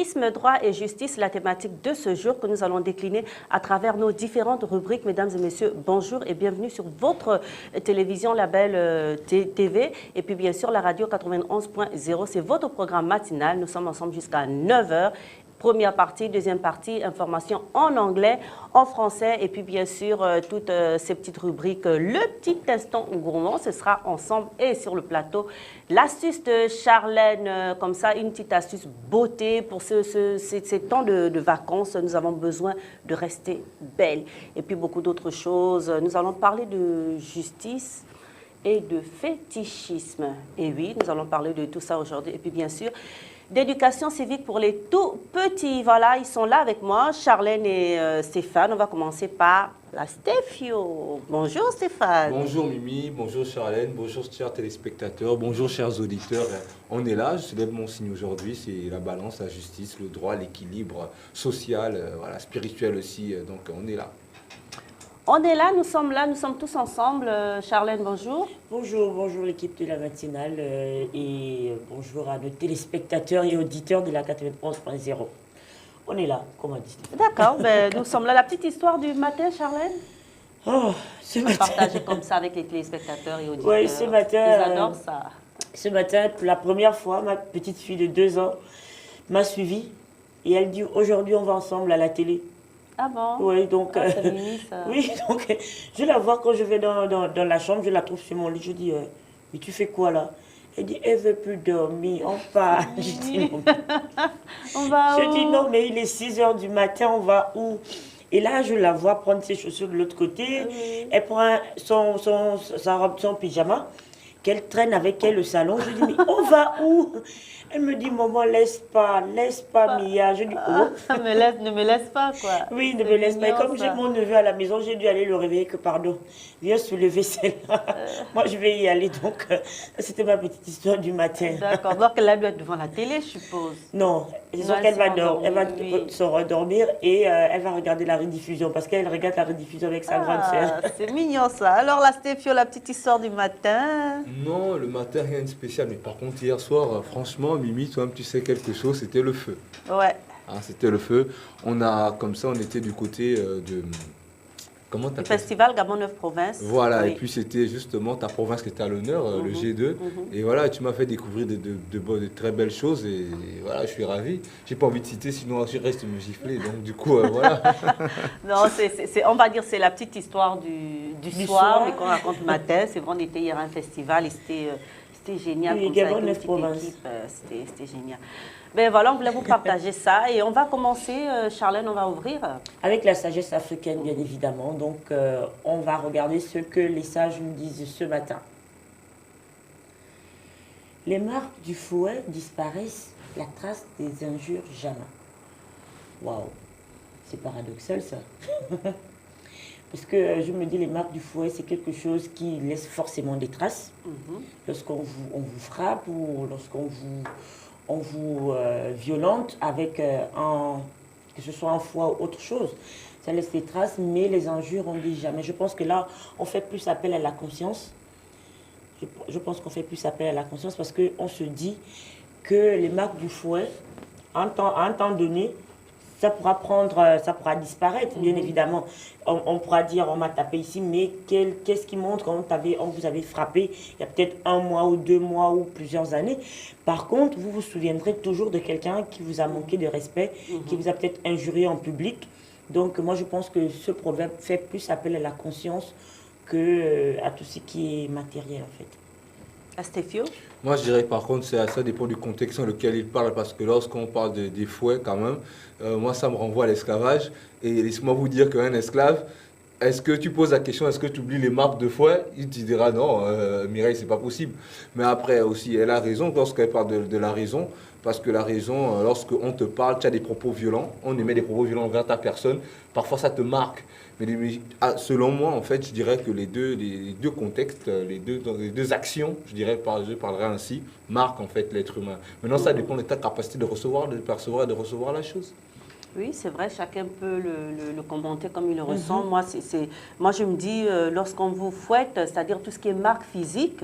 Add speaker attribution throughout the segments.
Speaker 1: Fétichisme, droit et justice, la thématique de ce jour que nous allons décliner à travers nos différentes rubriques. Mesdames et messieurs, bonjour et bienvenue sur votre télévision Label TV et puis bien sûr la radio 91.0. C'est votre programme matinal. Nous sommes ensemble jusqu'à 9 heures. Première partie, deuxième partie, information en anglais, en français et puis bien sûr toutes ces petites rubriques. Le petit instant gourmand, ce sera ensemble et sur le plateau. L'astuce de Charlène, comme ça, une petite astuce beauté pour ces temps de vacances. Nous avons besoin de rester belle. Et puis beaucoup d'autres choses. Nous allons parler de justice et de fétichisme. Et oui, nous allons parler de tout ça aujourd'hui. Et puis bien sûr, d'éducation civique pour les tout petits. Voilà, ils sont là avec moi, Charlène et Stéphane. On va commencer par la Stéphio. Bonjour Stéphane.
Speaker 2: Bonjour Mimi, bonjour Charlène, bonjour chers téléspectateurs, bonjour chers auditeurs. On est là, je célèbre mon signe aujourd'hui, c'est la balance, la justice, le droit, l'équilibre social, voilà, spirituel aussi, donc on est là.
Speaker 1: On est là, nous sommes tous ensemble. Charlène, bonjour.
Speaker 3: Bonjour l'équipe de la matinale et bonjour à nos téléspectateurs et auditeurs de la 91.0. On est là, comme on dit.
Speaker 1: D'accord, ben, nous sommes là. La petite histoire du matin, Charlène.
Speaker 3: Oh, ce matin.
Speaker 1: Partager comme ça avec les téléspectateurs et auditeurs.
Speaker 3: Oui, ce matin.
Speaker 1: Ils adorent ça.
Speaker 3: Ce matin, pour la première fois, ma petite fille de 2 ans m'a suivie et elle dit aujourd'hui on va ensemble à la télé.
Speaker 1: Ah bon?
Speaker 3: Oui, donc,
Speaker 1: c'est mini, ça.
Speaker 3: oui, donc je la vois quand je vais dans la chambre, je la trouve sur mon lit, je dis, mais tu fais quoi là? Elle dit, elle veut plus dormir, on part. Je dis, non.
Speaker 1: On va
Speaker 3: Je
Speaker 1: où?
Speaker 3: dis, non, mais il est 6 h du matin, on va où? Et là, je la vois prendre ses chaussures de l'autre côté, elle prend sa robe, son pyjama, qu'elle traîne avec elle au salon. Je dis, mais on va où? Elle me dit, maman, laisse pas, Mia. Je dis, oh.
Speaker 1: Ne me laisse pas, quoi.
Speaker 3: Oui, ne me laisse pas. Et comme j'ai mon neveu à la maison, j'ai dû aller le réveiller que, pardon, viens soulever celle-là. Moi, je vais y aller. Donc, c'était ma petite histoire du matin.
Speaker 1: D'accord. Donc, elle doit être devant la télé, je suppose.
Speaker 3: Non, c'est sûr qu'elle va se redormir et elle va regarder la rediffusion parce qu'elle regarde la rediffusion avec sa grande sœur.
Speaker 1: C'est mignon, ça. Alors, la Stéphio, la petite histoire du matin.
Speaker 2: Non, le matin, rien de spécial, mais par contre, hier soir, franchement, Mimi, toi-même, tu sais quelque chose, c'était le feu.
Speaker 1: Ouais.
Speaker 2: Hein, c'était le feu. On était du côté de... Comment
Speaker 1: Le festival Gabon 9 Provinces.
Speaker 2: Voilà,
Speaker 1: oui.
Speaker 2: Et puis c'était justement ta province qui était à l'honneur, le G2. Et voilà, tu m'as fait découvrir de très belles choses et voilà, je suis ravi. J'ai pas envie de citer, sinon je reste me gifler. Donc du coup, voilà.
Speaker 1: Non, on va dire c'est la petite histoire du soir, mais qu'on raconte le matin. C'est vrai, on était hier à un festival et c'était génial.
Speaker 3: Oui,
Speaker 1: comme ça,
Speaker 3: Gabon
Speaker 1: avec une
Speaker 3: 9
Speaker 1: petite
Speaker 3: Provinces.
Speaker 1: équipe, c'était génial. Ben voilà, on voulait vous partager ça et on va commencer, Charlène, on va ouvrir.
Speaker 3: Avec la sagesse africaine, bien évidemment. Donc, on va regarder ce que les sages nous disent ce matin. Les marques du fouet disparaissent, la trace des injures jamais. Waouh, c'est paradoxal ça. Parce que je me dis, les marques du fouet, c'est quelque chose qui laisse forcément des traces. Lorsqu'on vous frappe ou lorsqu'on vous violente avec que ce soit un fouet ou autre chose. Ça laisse des traces, mais les injures, on ne dit jamais. Je pense que là, on fait plus appel à la conscience. Je pense qu'on fait plus appel à la conscience parce qu'on se dit que les marques du fouet, à un temps donné, ça pourra disparaître, bien évidemment. On pourra dire, on m'a tapé ici, mais qu'est-ce qui montre quand on vous avait frappé il y a peut-être 1 mois ou 2 mois ou plusieurs années. Par contre, vous vous souviendrez toujours de quelqu'un qui vous a manqué de respect, qui vous a peut-être injurié en public. Donc, moi, je pense que ce proverbe fait plus appel à la conscience qu'à tout ce qui est matériel, en fait.
Speaker 1: Astéphio?
Speaker 2: Moi, je dirais par contre, ça dépend du contexte dans lequel il parle, parce que lorsqu'on parle des fouets, quand même, moi, ça me renvoie à l'esclavage. Et laissez-moi vous dire qu'un esclave, est-ce que tu poses la question, est-ce que tu oublies les marques de fouet? Il te dira non, Mireille, c'est pas possible. Mais après aussi, elle a raison lorsqu'elle parle de la raison, parce que la raison, lorsqu'on te parle, tu as des propos violents, on émet des propos violents envers ta personne, parfois ça te marque. Mais selon moi, en fait, je dirais que les deux contextes, les deux actions, je parlerai ainsi, marquent en fait l'être humain. Maintenant, ça dépend de ta capacité de recevoir, de percevoir et de recevoir la chose.
Speaker 1: Oui, c'est vrai, chacun peut le commenter comme il le ressent. Moi, je me dis, lorsqu'on vous fouette, c'est-à-dire tout ce qui est marque physique,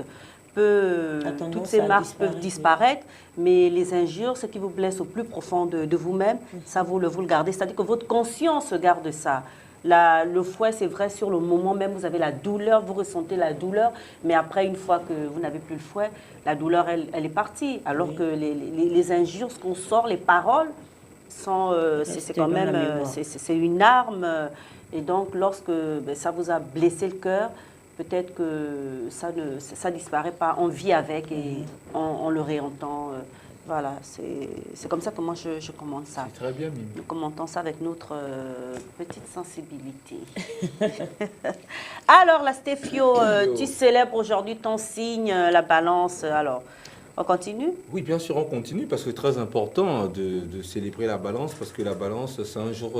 Speaker 1: toutes ces marques peuvent disparaître, mais les injures, ce qui vous blesse au plus profond de vous-même, ça vous le gardez. C'est-à-dire que votre conscience garde ça. Le fouet, c'est vrai, sur le moment même, vous avez la douleur, vous ressentez la douleur, mais après, une fois que vous n'avez plus le fouet, la douleur, elle est partie. Alors que les injures, ce qu'on sort, les paroles, c'est quand même c'est une arme. Et donc, lorsque ça vous a blessé le cœur, peut-être que ça ne disparaît pas. On vit avec et on le réentend. Voilà, c'est comme ça que moi je commente ça.
Speaker 2: C'est très bien, Mimi.
Speaker 1: Nous commentons ça avec notre petite sensibilité. Alors, la Stéphio, tu célèbres aujourd'hui ton signe, la balance. Alors, on continue?
Speaker 2: Oui, bien sûr, on continue parce que c'est très important de célébrer la balance parce que la balance, c'est un jour,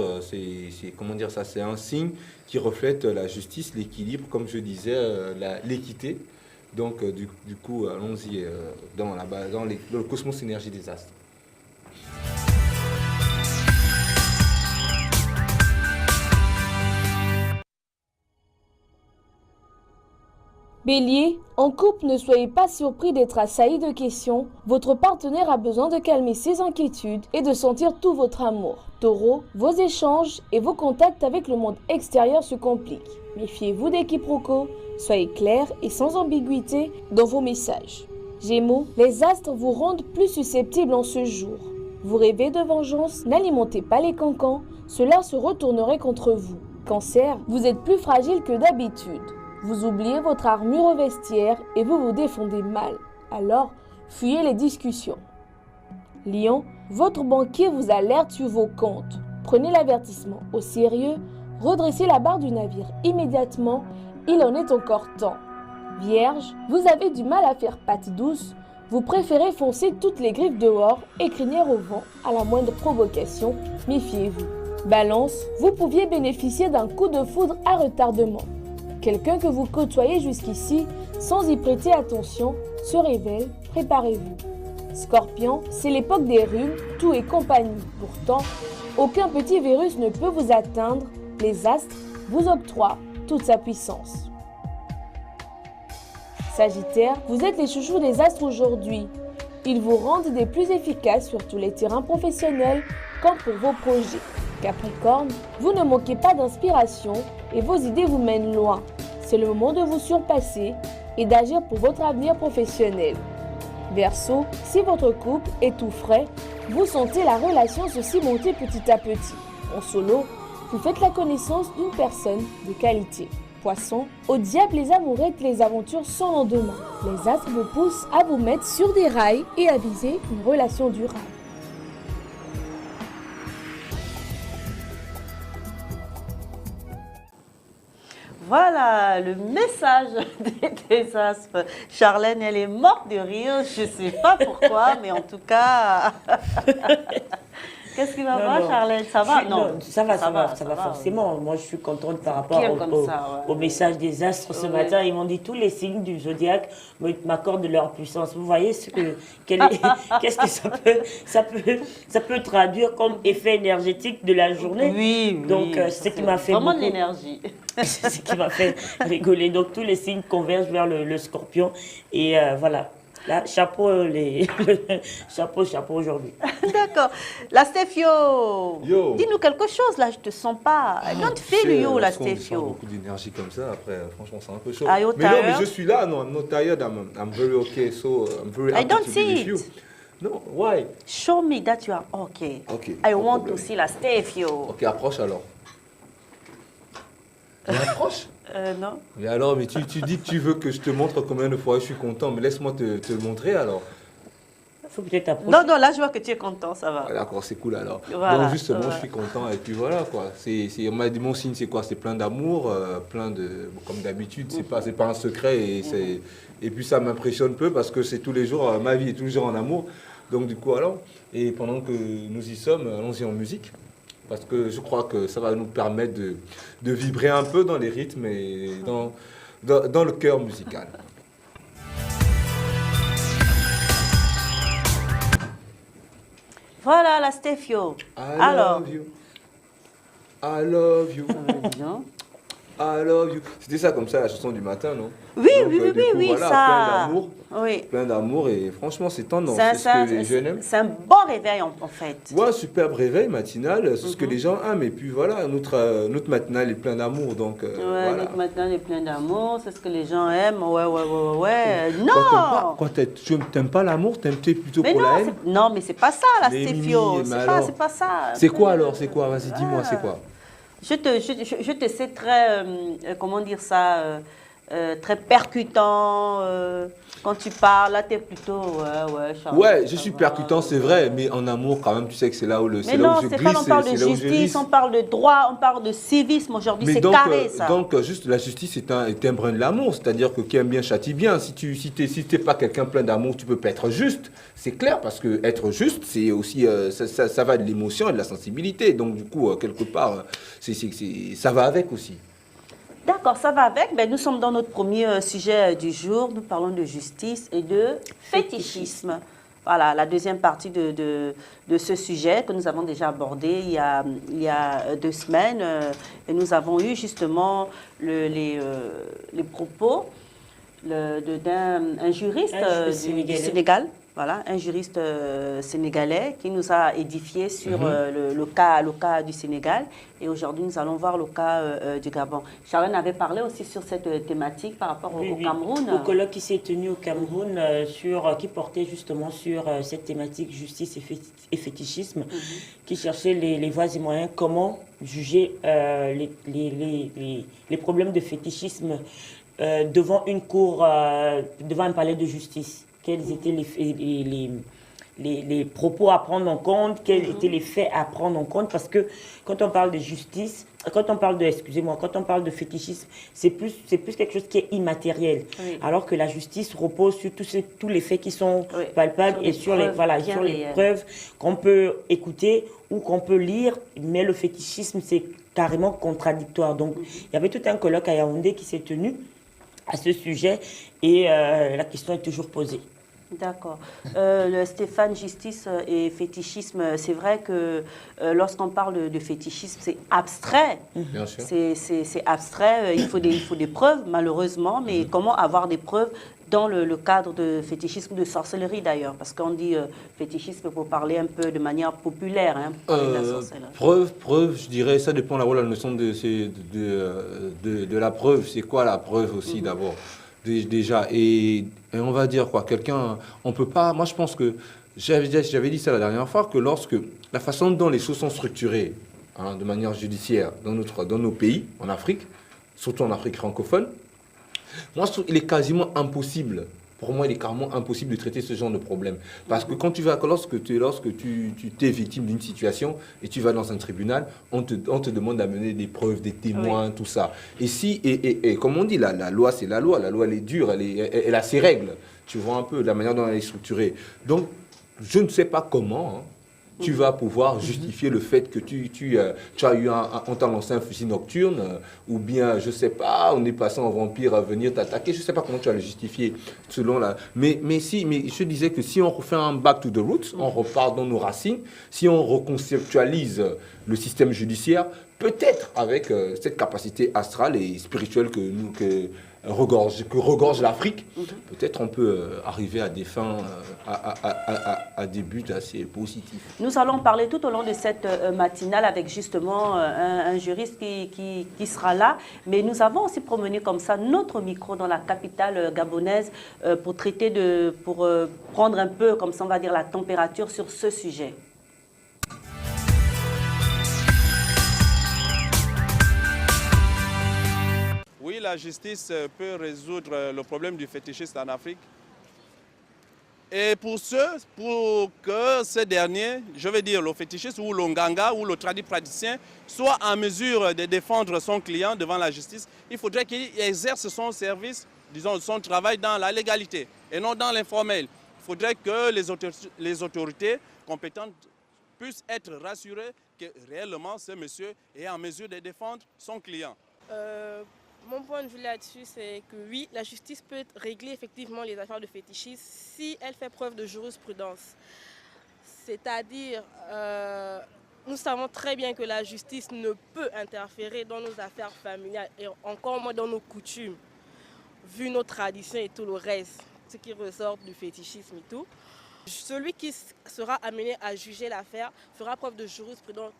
Speaker 2: comment dire ça, c'est un signe qui reflète la justice, l'équilibre, comme je disais, l'équité. Donc, du coup, allons-y dans le cosmos énergie des astres.
Speaker 4: Bélier, en couple, ne soyez pas surpris d'être assailli de questions. Votre partenaire a besoin de calmer ses inquiétudes et de sentir tout votre amour. Taureau, vos échanges et vos contacts avec le monde extérieur se compliquent. Méfiez-vous des quiproquos, soyez clair et sans ambiguïté dans vos messages. Gémeaux, les astres vous rendent plus susceptibles en ce jour. Vous rêvez de vengeance, n'alimentez pas les cancans, cela se retournerait contre vous. Cancer, vous êtes plus fragile que d'habitude. Vous oubliez votre armure au vestiaire et vous vous défendez mal. Alors, fuyez les discussions. Lion, votre banquier vous alerte sur vos comptes. Prenez l'avertissement au sérieux, redressez la barre du navire immédiatement, il en est encore temps. Vierge, vous avez du mal à faire patte douce, vous préférez foncer toutes les griffes dehors et crinière au vent à la moindre provocation, méfiez-vous. Balance, vous pouviez bénéficier d'un coup de foudre à retardement. Quelqu'un que vous côtoyez jusqu'ici, sans y prêter attention, se révèle, préparez-vous. Scorpion, c'est l'époque des rhumes, tout et compagnie. Pourtant, aucun petit virus ne peut vous atteindre, les astres vous octroient toute sa puissance. Sagittaire, vous êtes les chouchous des astres aujourd'hui. Ils vous rendent des plus efficaces sur tous les terrains professionnels comme pour vos projets. Capricorne, vous ne manquez pas d'inspiration et vos idées vous mènent loin. C'est le moment de vous surpasser et d'agir pour votre avenir professionnel. Verseau, si votre couple est tout frais, vous sentez la relation se cimenter petit à petit. En solo, vous faites la connaissance d'une personne de qualité. Poisson, au diable les amourettes, les aventures sans lendemain. Les astres vous poussent à vous mettre sur des rails et à viser une relation durable.
Speaker 1: Voilà le message des astres. Charlène, elle est morte de rire. Je ne sais pas pourquoi, mais en tout cas... Qu'est-ce qui va pas, Charlène? Ça va?
Speaker 3: Non, ça va forcément. Moi, je suis contente par rapport au message des astres ce matin. Ils m'ont dit tous les signes du zodiaque m'accordent leur puissance. Vous voyez qu'est-ce que ça peut traduire comme effet énergétique de la journée?
Speaker 1: Oui.
Speaker 3: Donc, c'est ce qui m'a fait
Speaker 1: vraiment de l'énergie.
Speaker 3: C'est ce qui m'a fait rigoler. Donc, tous les signes convergent vers le scorpion. Et voilà. Là, chapeau aujourd'hui.
Speaker 1: D'accord. La Stéphio,
Speaker 2: Yo.
Speaker 1: dis-nous quelque chose là, je te sens pas. Don't feel you, la Stéphio.
Speaker 2: Beaucoup d'énergie comme ça, après, franchement, c'est un peu chaud.
Speaker 1: Are you
Speaker 2: Mais non, mais
Speaker 1: tired?
Speaker 2: je suis là, no, I'm not tired, I'm very okay, so I'm very happy
Speaker 1: don't
Speaker 2: to be
Speaker 1: see
Speaker 2: with
Speaker 1: it.
Speaker 2: you. No, why?
Speaker 1: Show me that you are okay.
Speaker 2: Okay,
Speaker 1: I
Speaker 2: no
Speaker 1: want
Speaker 2: problem.
Speaker 1: to see la Stéphio.
Speaker 2: Ok, approche alors. Mais approche.
Speaker 1: Non.
Speaker 2: Mais alors, mais tu dis que tu veux que je te montre combien de fois je suis content, mais laisse-moi te le montrer alors.
Speaker 3: Il faut peut-être approcher.
Speaker 1: Non, là, je vois que tu es content, ça va.
Speaker 2: Ah, d'accord, c'est cool alors.
Speaker 1: Voilà,
Speaker 2: donc justement,
Speaker 1: voilà.
Speaker 2: je suis content et puis voilà quoi. On m'a dit mon signe c'est quoi? C'est plein d'amour, plein de, comme d'habitude, c'est pas un secret et puis ça m'impressionne peu parce que c'est tous les jours, ma vie est tous les jours en amour. Donc du coup alors, et pendant que nous y sommes, allons-y en musique. Parce que je crois que ça va nous permettre de vibrer un peu dans les rythmes et dans le cœur musical.
Speaker 1: Voilà la Stéphio.
Speaker 2: I
Speaker 1: Alors.
Speaker 2: love you. I love you.
Speaker 1: Dis donc.
Speaker 2: I love you. C'était ça comme ça la chanson du matin, non?
Speaker 1: Oui,
Speaker 2: Donc,
Speaker 1: oui, oui,
Speaker 2: du
Speaker 1: oui,
Speaker 2: coup,
Speaker 1: oui,
Speaker 2: voilà,
Speaker 1: ça.
Speaker 2: plein
Speaker 1: Oui.
Speaker 2: d'amour et franchement c'est tendance, c'est ce que les jeunes aiment.
Speaker 1: C'est un bon réveil en fait.
Speaker 2: Ouais, superbe réveil matinal, c'est ce que les gens aiment et puis voilà, notre matinale est plein d'amour donc
Speaker 1: Ouais,
Speaker 2: voilà.
Speaker 1: notre matin est plein d'amour, c'est ce que les gens aiment. Ouais, ouais, ouais, ouais, ouais.
Speaker 2: Quand
Speaker 1: Non!
Speaker 2: tu n'aimes pas l'amour, t'es plutôt
Speaker 1: Mais
Speaker 2: pour
Speaker 1: non,
Speaker 2: la haine.
Speaker 1: non, mais c'est pas ça, la
Speaker 2: Mais
Speaker 1: Stéphio.
Speaker 2: Mimi, mais
Speaker 1: C'est
Speaker 2: alors
Speaker 1: pas ça.
Speaker 2: C'est quoi alors? C'est quoi? Vas-y, dis-moi, c'est quoi?
Speaker 1: Je te sais très, comment dire ça, très percutant. Quand tu parles, là, tu es plutôt, ouais, Charlotte,
Speaker 2: Ouais, je
Speaker 1: ça
Speaker 2: suis
Speaker 1: va,
Speaker 2: percutant, c'est vrai, mais en amour quand même, tu sais que c'est là où
Speaker 1: Mais
Speaker 2: c'est là où
Speaker 1: non,
Speaker 2: je
Speaker 1: Stéphane,
Speaker 2: glisse,
Speaker 1: on parle de
Speaker 2: c'est là où je
Speaker 1: justice,
Speaker 2: glisse.
Speaker 1: on parle de droit, on parle de civisme. Aujourd'hui,
Speaker 2: Mais
Speaker 1: c'est
Speaker 2: donc,
Speaker 1: carré, ça.
Speaker 2: juste la justice est un brin de l'amour, c'est-à-dire que qui aime bien châtie bien. Si t'es pas quelqu'un plein d'amour, tu peux pas être juste. C'est clair, parce que être juste, c'est aussi, ça va de l'émotion et de la sensibilité. Donc du coup, quelque part, ça va avec aussi.
Speaker 1: D'accord, ça va avec. Ben, nous sommes dans notre premier sujet du jour. Nous parlons de justice et de fétichisme. Voilà, la deuxième partie de ce sujet que nous avons déjà abordé il y a 2 semaines. Et nous avons eu justement les propos d'un juriste du Sénégal. Voilà, un juriste sénégalais qui nous a édifié sur le cas du Sénégal. Et aujourd'hui, nous allons voir le cas du Gabon. Sharon avait parlé aussi sur cette thématique par rapport au Cameroun.
Speaker 3: Au colloque qui s'est tenu au Cameroun, qui portait justement sur cette thématique justice et fétichisme, qui cherchait les voies et moyens, comment juger les problèmes de fétichisme devant une cour, devant un palais de justice. Quels étaient les propos à prendre en compte, quels étaient les faits à prendre en compte, parce que quand on parle de justice, quand on parle de fétichisme, c'est plus quelque chose qui est immatériel, alors que la justice repose sur tous les faits qui sont palpables et sur les preuves qu'on peut écouter ou qu'on peut lire, mais le fétichisme, c'est carrément contradictoire. Donc, il y avait tout un colloque à Yaoundé qui s'est tenu à ce sujet et la question est toujours posée.
Speaker 1: D'accord. Le Stéphane, justice et fétichisme, c'est vrai que lorsqu'on parle de fétichisme, c'est abstrait.
Speaker 2: Bien sûr.
Speaker 1: C'est abstrait, il faut des preuves, malheureusement, mais comment avoir des preuves dans le cadre de fétichisme, de sorcellerie d'ailleurs, parce qu'on dit fétichisme pour parler un peu de manière populaire, hein, pour parler de la sorcellerie.
Speaker 2: Preuve, je dirais, ça dépend de la notion de la preuve. C'est quoi la preuve aussi d'abord? Déjà, et on va dire quoi, on peut pas, moi je pense que, j'avais dit ça la dernière fois, que lorsque la façon dont les choses sont structurées, hein, de manière judiciaire dans nos pays, en Afrique, surtout en Afrique francophone, moi je trouve qu'il est quasiment impossible. Pour moi, il est carrément impossible de traiter ce genre de problème. Parce que lorsque tu es victime d'une situation et tu vas dans un tribunal, on te demande d'amener des preuves, des témoins, tout ça. Et comme on dit, la loi, c'est la loi elle est dure, elle a ses règles. Tu vois un peu la manière dont elle est structurée. Donc, je ne sais pas comment tu vas pouvoir justifier le fait que tu as eu on t'a lancé un fusil nocturne, ou bien, je sais pas, on est passé en vampire à venir t'attaquer, je sais pas comment tu vas le justifier selon la... Mais je disais que si on refait un back to the roots, on repart dans nos racines, si on reconceptualise le système judiciaire, peut-être avec cette capacité astrale et spirituelle que regorge l'Afrique, peut-être on peut arriver à des fins, à des buts assez positifs.
Speaker 1: Nous allons parler tout au long de cette matinale avec justement un juriste qui sera là, mais nous avons aussi promené comme ça notre micro dans la capitale gabonaise pour prendre un peu, comme ça on va dire, la température sur ce sujet.
Speaker 5: Oui, la justice peut résoudre le problème du fétichisme en Afrique. Et pour que ces derniers, je veux dire le fétichiste ou le nganga ou le praticien, soit en mesure de défendre son client devant la justice, il faudrait qu'il exerce son service, disons son travail dans la légalité et non dans l'informel. Il faudrait que les autorités compétentes puissent être rassurées que réellement ce monsieur est en mesure de défendre son client.
Speaker 6: Mon point de vue là-dessus, c'est que oui, la justice peut régler effectivement les affaires de fétichisme si elle fait preuve de jurisprudence. C'est-à-dire, nous savons très bien que la justice ne peut interférer dans nos affaires familiales et encore moins dans nos coutumes, vu nos traditions et tout le reste, ce qui ressort du fétichisme et tout. Celui qui sera amené à juger l'affaire fera preuve de jurisprudence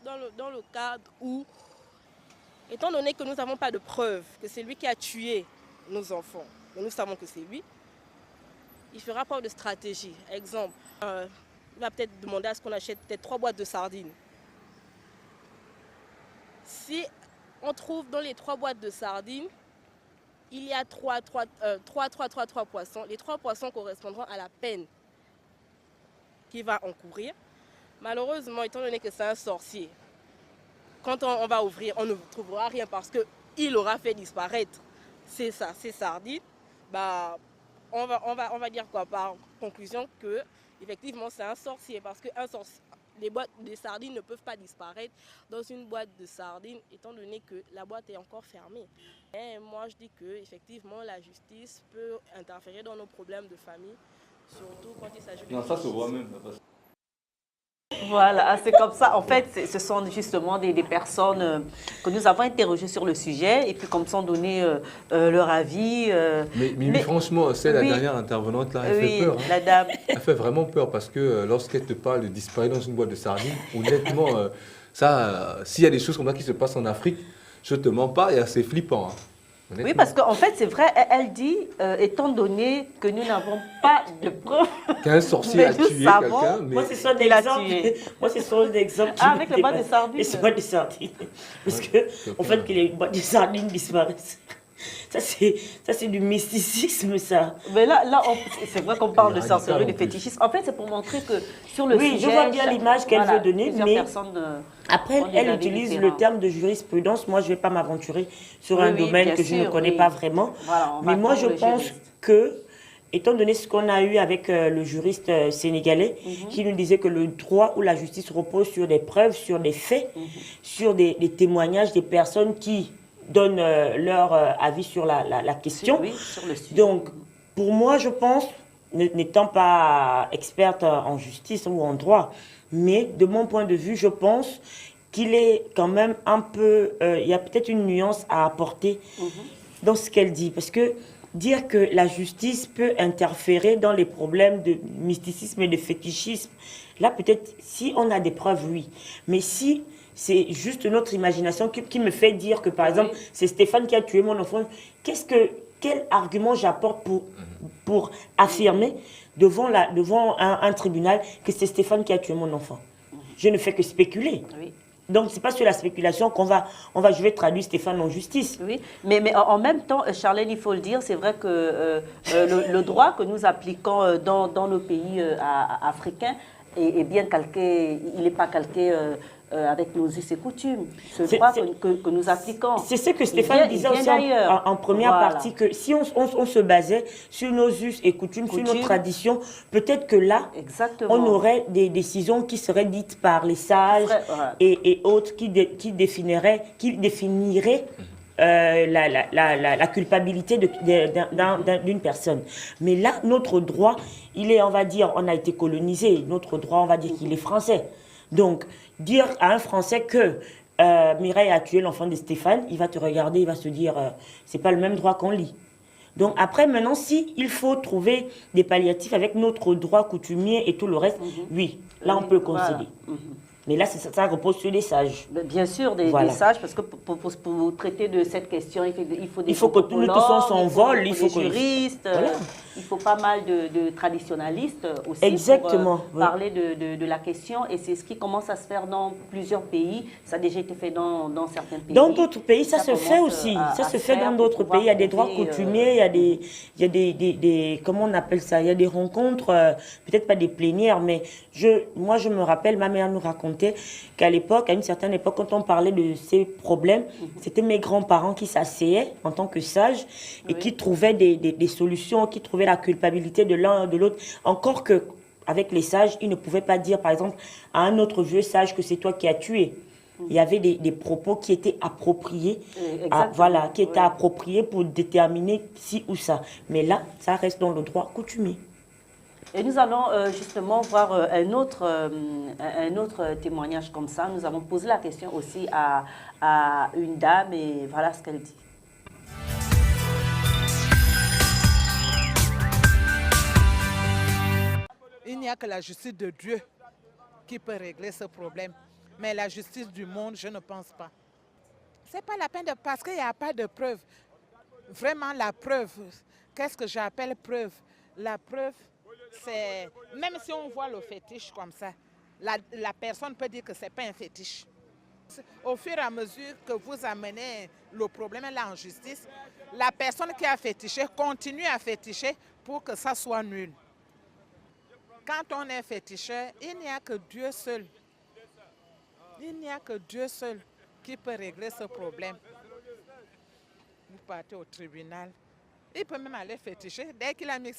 Speaker 6: dans le cadre où, étant donné que nous n'avons pas de preuves que c'est lui qui a tué nos enfants, mais nous savons que c'est lui, il fera preuve de stratégie. Exemple, il va peut-être demander à ce qu'on achète peut-être 3 boîtes de sardines. Si on trouve dans les 3 boîtes de sardines, il y a 3 poissons. Les 3 poissons correspondront à la peine qu'il va encourir. Malheureusement, étant donné que c'est un sorcier, quand on va ouvrir, on ne trouvera rien parce qu'il aura fait disparaître ces sardines. Bah, on va dire quoi par conclusion que effectivement c'est un sorcier parce que les boîtes de sardines ne peuvent pas disparaître dans une boîte de sardines étant donné que la boîte est encore fermée. Et moi je dis que effectivement la justice peut interférer dans nos problèmes de famille, surtout quand il s'agit de...
Speaker 2: Non, ça se voit même.
Speaker 1: Voilà, c'est comme ça. En fait, ce sont justement des personnes que nous avons interrogées sur le sujet et puis comme ça ont donné leur avis.
Speaker 2: Mais franchement, c'est la dernière intervenante là, elle fait peur. Hein.
Speaker 1: La dame.
Speaker 2: Elle fait vraiment peur parce que lorsqu'elle te parle de disparaître dans une boîte de sardines, honnêtement, s'il y a des choses comme ça qui se passent en Afrique, je te mens pas, et c'est flippant. Hein.
Speaker 1: Oui, parce qu'en fait, c'est vrai, elle dit, étant donné que nous n'avons pas de preuves,
Speaker 2: qu'un sorcier a tué quelqu'un, mais...
Speaker 3: Moi, c'est son exemple. Moi, c'est son exemple.
Speaker 1: Avec les boîtes de sardines.
Speaker 3: Les boîtes de sardines. Parce que, en fait, que les boîtes de sardines disparaissent. Ça, c'est du mysticisme, ça.
Speaker 1: Mais là c'est vrai qu'on parle de sorcellerie, de fétichisme. En fait, c'est pour montrer que sur le sujet...
Speaker 3: Oui, je vois bien l'image qu'elle veut donner, mais après, elle utilise le terme de jurisprudence. Moi, je ne vais pas m'aventurer sur un domaine que je ne connais pas vraiment. Voilà, mais moi, je pense que, étant donné ce qu'on a eu avec le juriste sénégalais, qui nous disait que le droit ou la justice repose sur des preuves, sur des faits, sur des témoignages des personnes qui donnent leur avis sur la question.
Speaker 1: Oui, sur le sujet.
Speaker 3: Donc, pour moi, je pense, n'étant pas experte en justice ou en droit, mais de mon point de vue, je pense qu'il est quand même un peu... il y a peut-être une nuance à apporter dans ce qu'elle dit. Parce que dire que la justice peut interférer dans les problèmes de mysticisme et de fétichisme, là, peut-être, si on a des preuves, oui. Mais si... c'est juste notre imagination qui me fait dire que, par exemple, c'est Stéphane qui a tué mon enfant. Quel argument j'apporte pour affirmer devant un tribunal que c'est Stéphane qui a tué mon enfant? Je ne fais que spéculer. Oui. Donc, ce n'est pas sur la spéculation je vais traduire Stéphane en justice.
Speaker 1: Oui, mais en même temps, Charlène, il faut le dire, c'est vrai que le droit que nous appliquons dans nos pays africains est bien calqué, il n'est pas calqué avec nos us et coutumes, ce droit que nous appliquons.
Speaker 3: C'est ce que Stéphane disait aussi en première partie, que si on se basait sur nos us et coutumes, sur nos traditions, peut-être que là, on aurait des décisions qui seraient dites par les sages et autres qui définiraient la culpabilité d'une personne. Mais là, notre droit, on va dire, on a été colonisé. Notre droit, on va dire qu'il est français. Donc, dire à un Français que Mireille a tué l'enfant de Stéphane, il va te regarder, il va se dire, c'est pas le même droit qu'on lit. Donc après, maintenant, si il faut trouver des palliatifs avec notre droit coutumier et tout le reste, oui, là on peut concéder. Mais là, ça repose sur les sages.
Speaker 1: Bien sûr, des sages, parce que pour traiter de cette question, il faut
Speaker 3: que tout le temps s'envole,
Speaker 1: il faut des juristes, il faut pas mal de traditionalistes aussi.
Speaker 3: Exactement.
Speaker 1: Pour parler de la question. Et c'est ce qui commence à se faire dans plusieurs pays. Ça a déjà été fait dans certains pays.
Speaker 3: Dans d'autres pays, ça se fait aussi. Ça se fait dans d'autres pays. Il y a des droits coutumiers, il y a des comment on appelle ça? Il y a des rencontres, peut-être pas des plénières, mais moi je me rappelle, ma mère nous racontait qu'à l'époque, à une certaine époque, quand on parlait de ces problèmes, c'était mes grands-parents qui s'asseyaient en tant que sages et qui trouvaient des solutions, qui trouvaient la culpabilité de l'un de l'autre. Encore que avec les sages, ils ne pouvaient pas dire, par exemple, à un autre vieux sage que c'est toi qui as tué. Il y avait des propos qui étaient appropriés, appropriés pour déterminer ci ou ça. Mais là, ça reste dans le droit coutumier.
Speaker 1: Et nous allons justement voir un autre témoignage comme ça. Nous avons posé la question aussi à une dame et voilà ce qu'elle dit.
Speaker 7: Il n'y a que la justice de Dieu qui peut régler ce problème. Mais la justice du monde, je ne pense pas. Ce n'est pas la peine parce qu'il n'y a pas de preuve. Vraiment, la preuve, qu'est-ce que j'appelle preuve? La preuve, c'est, même si on voit le fétiche comme ça, la personne peut dire que ce n'est pas un fétiche. Au fur et à mesure que vous amenez le problème là en justice, la personne qui a fétiché continue à féticher pour que ça soit nul. Quand on est féticheur, il n'y a que Dieu seul. Il n'y a que Dieu seul qui peut régler ce problème. Vous partez au tribunal. Il peut même aller féticher. Dès qu'il a mis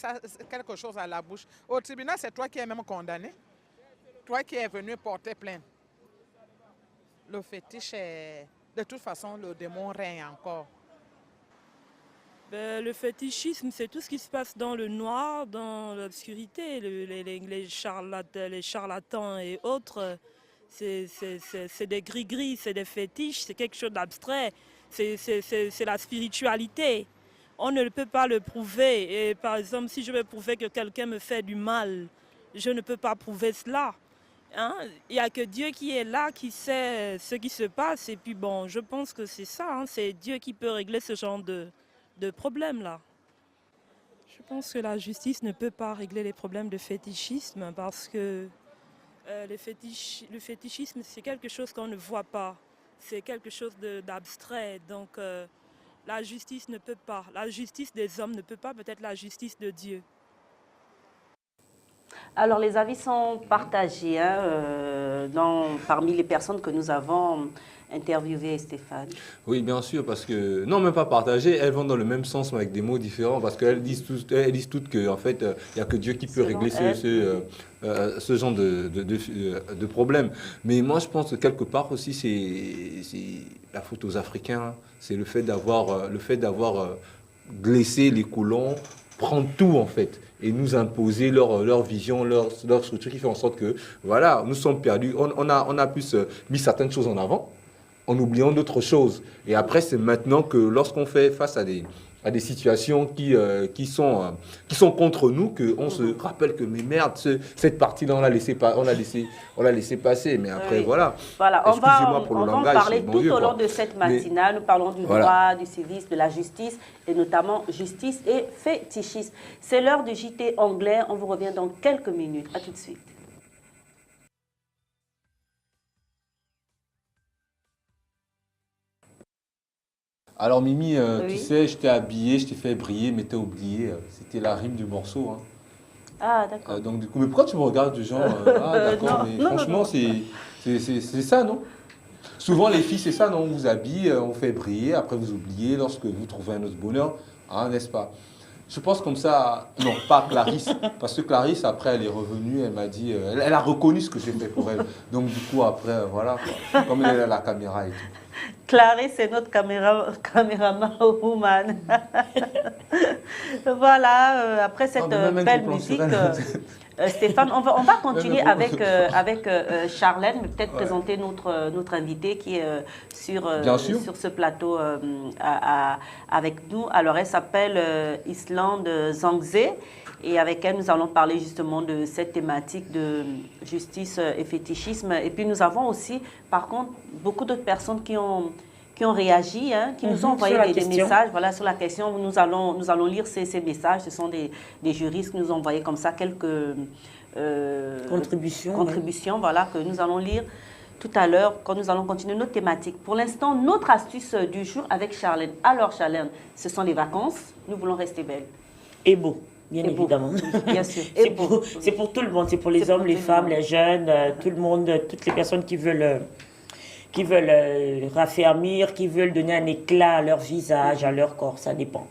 Speaker 7: quelque chose à la bouche, au tribunal, c'est toi qui es même condamné. Toi qui es venu porter plainte. Le fétiche est... De toute façon, le démon règne encore.
Speaker 8: Le fétichisme, c'est tout ce qui se passe dans le noir, dans l'obscurité, les charlatans et autres. C'est des gris-gris, c'est des fétiches, c'est quelque chose d'abstrait. C'est la spiritualité. On ne peut pas le prouver. Et par exemple, si je veux prouver que quelqu'un me fait du mal, je ne peux pas prouver cela. Hein? Il n'y a que Dieu qui est là, qui sait ce qui se passe. Et puis bon, je pense que c'est ça, hein, c'est Dieu qui peut régler ce genre de problème-là. Je pense que la justice ne peut pas régler les problèmes de fétichisme parce que le fétichisme, c'est quelque chose qu'on ne voit pas. C'est quelque chose d'abstrait. Donc la justice ne peut pas. La justice des hommes ne peut pas, peut-être la justice de Dieu.
Speaker 1: Alors, les avis sont partagés parmi les personnes que nous avons interviewées, Stéphane.
Speaker 2: Oui, bien sûr, parce que, non, même pas partagées, elles vont dans le même sens, mais avec des mots différents, parce qu'elles disent toutes qu'en fait, il n'y a que Dieu qui peut régler ce genre de problème. Mais moi, je pense que quelque part aussi, c'est la faute aux Africains, c'est le fait d'avoir blessé les colons, prendre tout, en fait, et nous imposer leur vision, leur structure qui fait en sorte que, voilà, nous sommes perdus. On a plus mis certaines choses en avant, en oubliant d'autres choses. Et après, c'est maintenant que lorsqu'on fait face à des situations qui sont contre nous, qu'on se rappelle que, mais merde, cette partie-là, on l'a laissé passer. Mais après, oui. Voilà. Excusez-moi pour le langage.
Speaker 1: On va en parler tout au long de cette matinale. Nous parlons du droit, du civisme, de la justice, et notamment justice et fétichisme. C'est l'heure du JT anglais. On vous revient dans quelques minutes. À tout de suite.
Speaker 2: Alors Mimi, oui. Tu sais, je t'ai habillé, je t'ai fait briller, mais t'as oublié, c'était la rime du morceau. Hein.
Speaker 1: Ah, d'accord.
Speaker 2: Donc du coup, mais pourquoi tu me regardes du genre, ah d'accord, mais franchement, c'est ça, non? Souvent les filles, c'est ça, non? On vous habille, on fait briller, après vous oubliez lorsque vous trouvez un autre bonheur, hein, n'est-ce pas? Je pense comme ça, non, pas Clarisse, parce que Clarisse, après, elle est revenue, elle m'a dit, elle a reconnu ce que j'ai fait pour elle. Donc du coup, après, voilà, quoi, comme elle a la caméra et tout.
Speaker 1: Clarisse, c'est notre caméraman woman. Voilà, après cette belle musique, Stéphane, on va continuer avec Charlène, mais peut-être présenter notre invitée qui est sur ce plateau avec nous. Alors, elle s'appelle Islande Zangze. Et avec elle, nous allons parler justement de cette thématique de justice et fétichisme. Et puis, nous avons aussi, par contre, beaucoup d'autres personnes qui ont réagi, hein, qui nous ont envoyé des messages sur la question. Nous allons lire ces messages. Ce sont des juristes qui nous ont envoyé comme ça quelques contributions voilà, que nous allons lire tout à l'heure quand nous allons continuer notre thématique. Pour l'instant, notre astuce du jour avec Charlène. Alors, Charlène, ce sont les vacances. Nous voulons rester belles.
Speaker 3: Et beau. Bien évidemment.
Speaker 1: Bien sûr.
Speaker 3: C'est pour tout le monde, c'est pour les hommes, les femmes, les jeunes, tout le monde, toutes les personnes qui veulent raffermir, qui veulent donner un éclat à leur visage, à leur corps, ça dépend.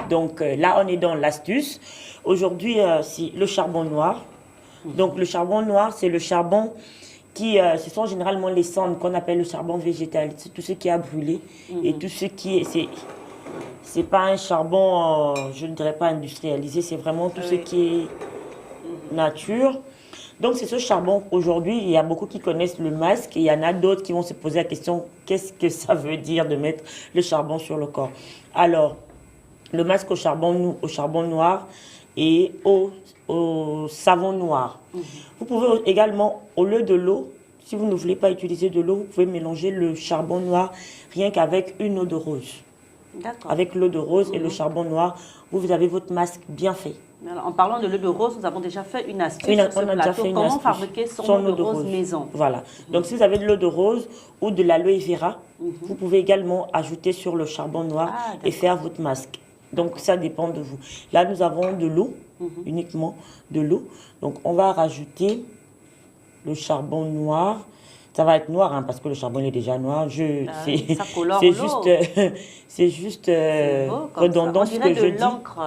Speaker 3: Donc là, on est dans l'astuce. Aujourd'hui, c'est le charbon noir. Donc le charbon noir, c'est le charbon ce sont généralement les cendres qu'on appelle le charbon végétal. C'est tout ce qui a brûlé et tout ce qui est... C'est pas un charbon, je ne dirais pas industrialisé, c'est vraiment tout ce qui est nature. Donc c'est ce charbon. Aujourd'hui, il y a beaucoup qui connaissent le masque et il y en a d'autres qui vont se poser la question, qu'est-ce que ça veut dire de mettre le charbon sur le corps? Alors, le masque au charbon noir et au savon noir. Vous pouvez également, au lieu de l'eau, si vous ne voulez pas utiliser de l'eau, vous pouvez mélanger le charbon noir rien qu'avec une eau de rose.
Speaker 1: D'accord.
Speaker 3: Avec l'eau de rose et le charbon noir, vous avez votre masque bien fait.
Speaker 1: Alors, en parlant de l'eau de rose, nous avons déjà fait une astuce
Speaker 3: On
Speaker 1: sur ce
Speaker 3: a déjà
Speaker 1: plateau.
Speaker 3: fait une
Speaker 1: Comment
Speaker 3: astuce.
Speaker 1: fabriquer son eau de rose maison?
Speaker 3: Voilà. Donc, si vous avez de l'eau de rose ou de l'aloe vera, vous pouvez également ajouter sur le charbon noir et faire votre masque. Donc, ça dépend de vous. Là, nous avons de l'eau, uniquement de l'eau. Donc, on va rajouter le charbon noir. Ça va être noir, hein, parce que le charbon est déjà noir.
Speaker 1: Ça colore l'eau.
Speaker 3: C'est juste
Speaker 1: beau,
Speaker 3: redondant
Speaker 1: ça.
Speaker 3: ce que je dis.
Speaker 1: L'encre.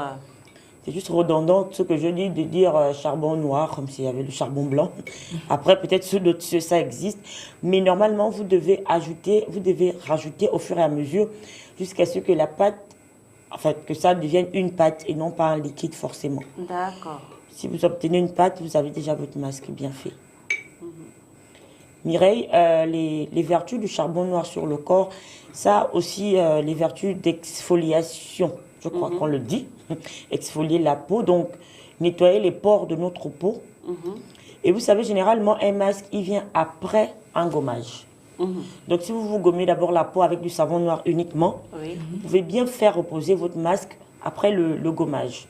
Speaker 3: C'est juste redondant ce que je dis de dire charbon noir, comme s'il y avait le charbon blanc. Après, peut-être ça existe. Mais normalement, vous devez rajouter au fur et à mesure jusqu'à ce que la pâte, enfin, que ça devienne une pâte et non pas un liquide forcément.
Speaker 1: D'accord.
Speaker 3: Si vous obtenez une pâte, vous avez déjà votre masque bien fait. Mireille, les vertus du charbon noir sur le corps, ça aussi les vertus d'exfoliation, je crois qu'on le dit, exfolier la peau, donc nettoyer les pores de notre peau. Et vous savez, généralement, un masque, il vient après un gommage. Donc si vous gommez d'abord la peau avec du savon noir uniquement, vous pouvez bien faire reposer votre masque après le gommage.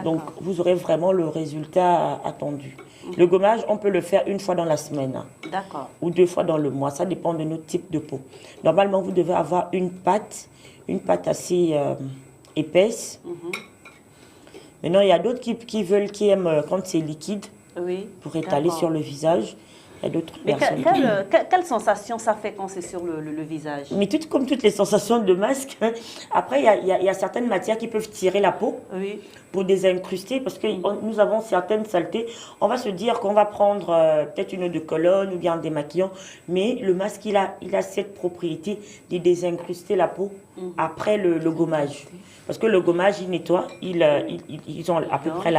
Speaker 3: Donc vous aurez vraiment le résultat attendu. Le gommage, on peut le faire une fois dans la semaine.
Speaker 1: D'accord.
Speaker 3: Ou 2 fois dans le mois. Ça dépend de notre type de peau. Normalement, vous devez avoir une pâte assez épaisse. Maintenant, il y a d'autres qui aiment quand c'est liquide pour étaler sur le visage. Il y a d'autres personnes.
Speaker 1: Quelle sensation ça fait quand c'est sur le visage?
Speaker 3: Mais comme toutes les sensations de masque, après, il y a certaines matières qui peuvent tirer la peau pour désincruster, parce que nous avons certaines saletés. On va se dire qu'on va prendre peut-être une eau de Cologne ou bien un démaquillant, mais le masque, il a cette propriété de désincruster la peau après le gommage. Parce que le gommage, il nettoie, ils ont à peu près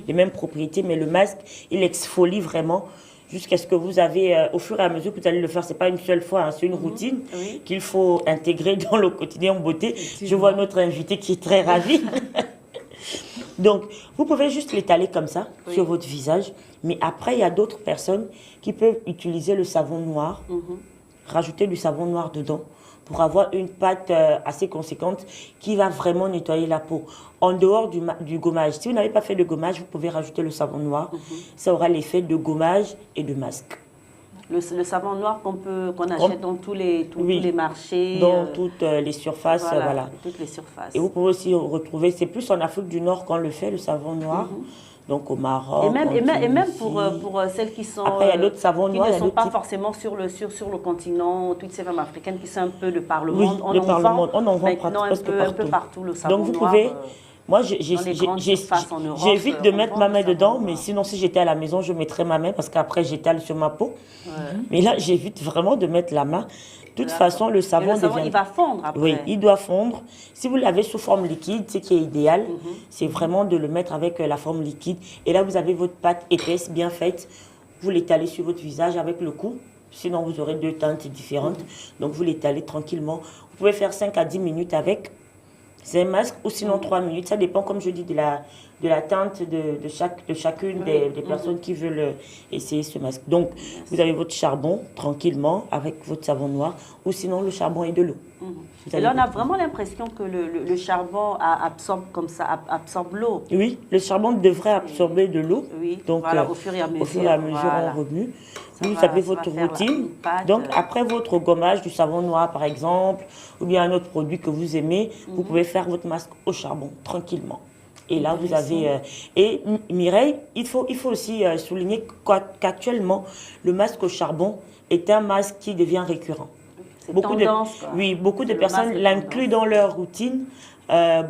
Speaker 3: les mêmes propriétés, mais le masque, il exfolie vraiment jusqu'à ce que vous avez, au fur et à mesure que vous allez le faire, ce n'est pas une seule fois, hein, c'est une routine qu'il faut intégrer dans le quotidien en beauté. Je vois notre invité qui est très ravi. Donc, vous pouvez juste l'étaler comme ça sur votre visage, mais après, il y a d'autres personnes qui peuvent utiliser le savon noir, rajouter du savon noir dedans, pour avoir une pâte assez conséquente qui va vraiment nettoyer la peau. En dehors du gommage, si vous n'avez pas fait de gommage, vous pouvez rajouter le savon noir. Ça aura l'effet de gommage et de masque.
Speaker 1: Le savon noir qu'on achète dans tous les marchés.
Speaker 3: Dans toutes les surfaces. Voilà.
Speaker 1: Toutes les surfaces.
Speaker 3: Et vous pouvez aussi retrouver, c'est plus en Afrique du Nord qu'on le fait, le savon noir. Donc au Maroc.
Speaker 1: Et même pour celles qui sont.
Speaker 3: Après, il y a d'autres savons noirs.
Speaker 1: Qui ne sont pas forcément sur le continent, toutes ces femmes africaines qui sont un peu de par le monde. On en vend un peu partout le savon noir.
Speaker 3: Donc vous pouvez. Moi, j'évite de mettre ma main dedans, mais sinon, si j'étais à la maison, je mettrais ma main parce qu'après, j'étale sur ma peau. Mais là, j'évite vraiment de mettre la main. De toute façon, le savon devient...
Speaker 1: il va fondre après.
Speaker 3: Oui, il doit fondre. Si vous l'avez sous forme liquide, ce qui est idéal, c'est vraiment de le mettre avec la forme liquide. Et là, vous avez votre pâte épaisse, bien faite. Vous l'étalez sur votre visage avec le cou. Sinon, vous aurez 2 teintes différentes. Donc, vous l'étalez tranquillement. Vous pouvez faire 5 à 10 minutes avec. C'est un masque ou sinon 3 minutes. Ça dépend, comme je dis, de la teinte de chacune des personnes qui veulent essayer ce masque. Donc, vous avez votre charbon tranquillement avec votre savon noir ou sinon le charbon et de l'eau.
Speaker 1: Et là, on a vraiment l'impression que le charbon absorbe l'eau.
Speaker 3: Oui, le charbon devrait absorber de l'eau.
Speaker 1: Oui,
Speaker 3: donc
Speaker 1: voilà, au fur et à mesure.
Speaker 3: On remue. Vous avez votre routine. Donc, après votre gommage du savon noir, par exemple, ou bien un autre produit que vous aimez, vous pouvez faire votre masque au charbon, tranquillement. Et là, vous avez... et Mireille, il faut aussi souligner qu'actuellement, le masque au charbon est un masque qui devient récurrent. Beaucoup de personnes l'incluent dans leur routine